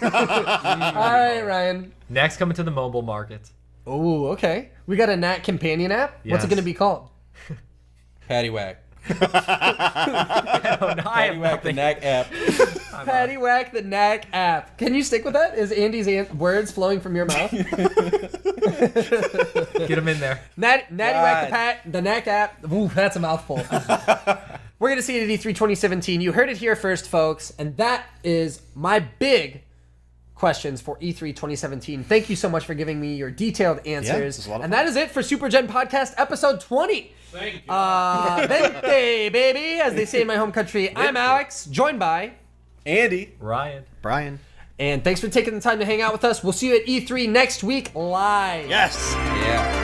Knack. All right, Ryan. Next, coming to the mobile market. Ooh, okay. We got a Knack companion app. What's it Yes. gonna be called? Paddywhack. I don't know. I have Paddywhack the nothing. Knack app. Paddywhack the Knack app. Can you stick with that? Is Andy's words flowing from your mouth? Get him in there. Paddywhack the Knack app. Ooh, that's a mouthful. We're going to see it at E3 2017. You heard it here first, folks. And that is my big questions for E3 2017. Thank you so much for giving me your detailed answers. this was a lot of And fun. that is it for SuperGen Podcast episode 20. Thank you. Vente, baby, as they say in my home country. I'm Alex, joined by... Andy. Ryan. Brian. And thanks for taking the time to hang out with us. We'll see you at E3 next week live. Yes. Yeah.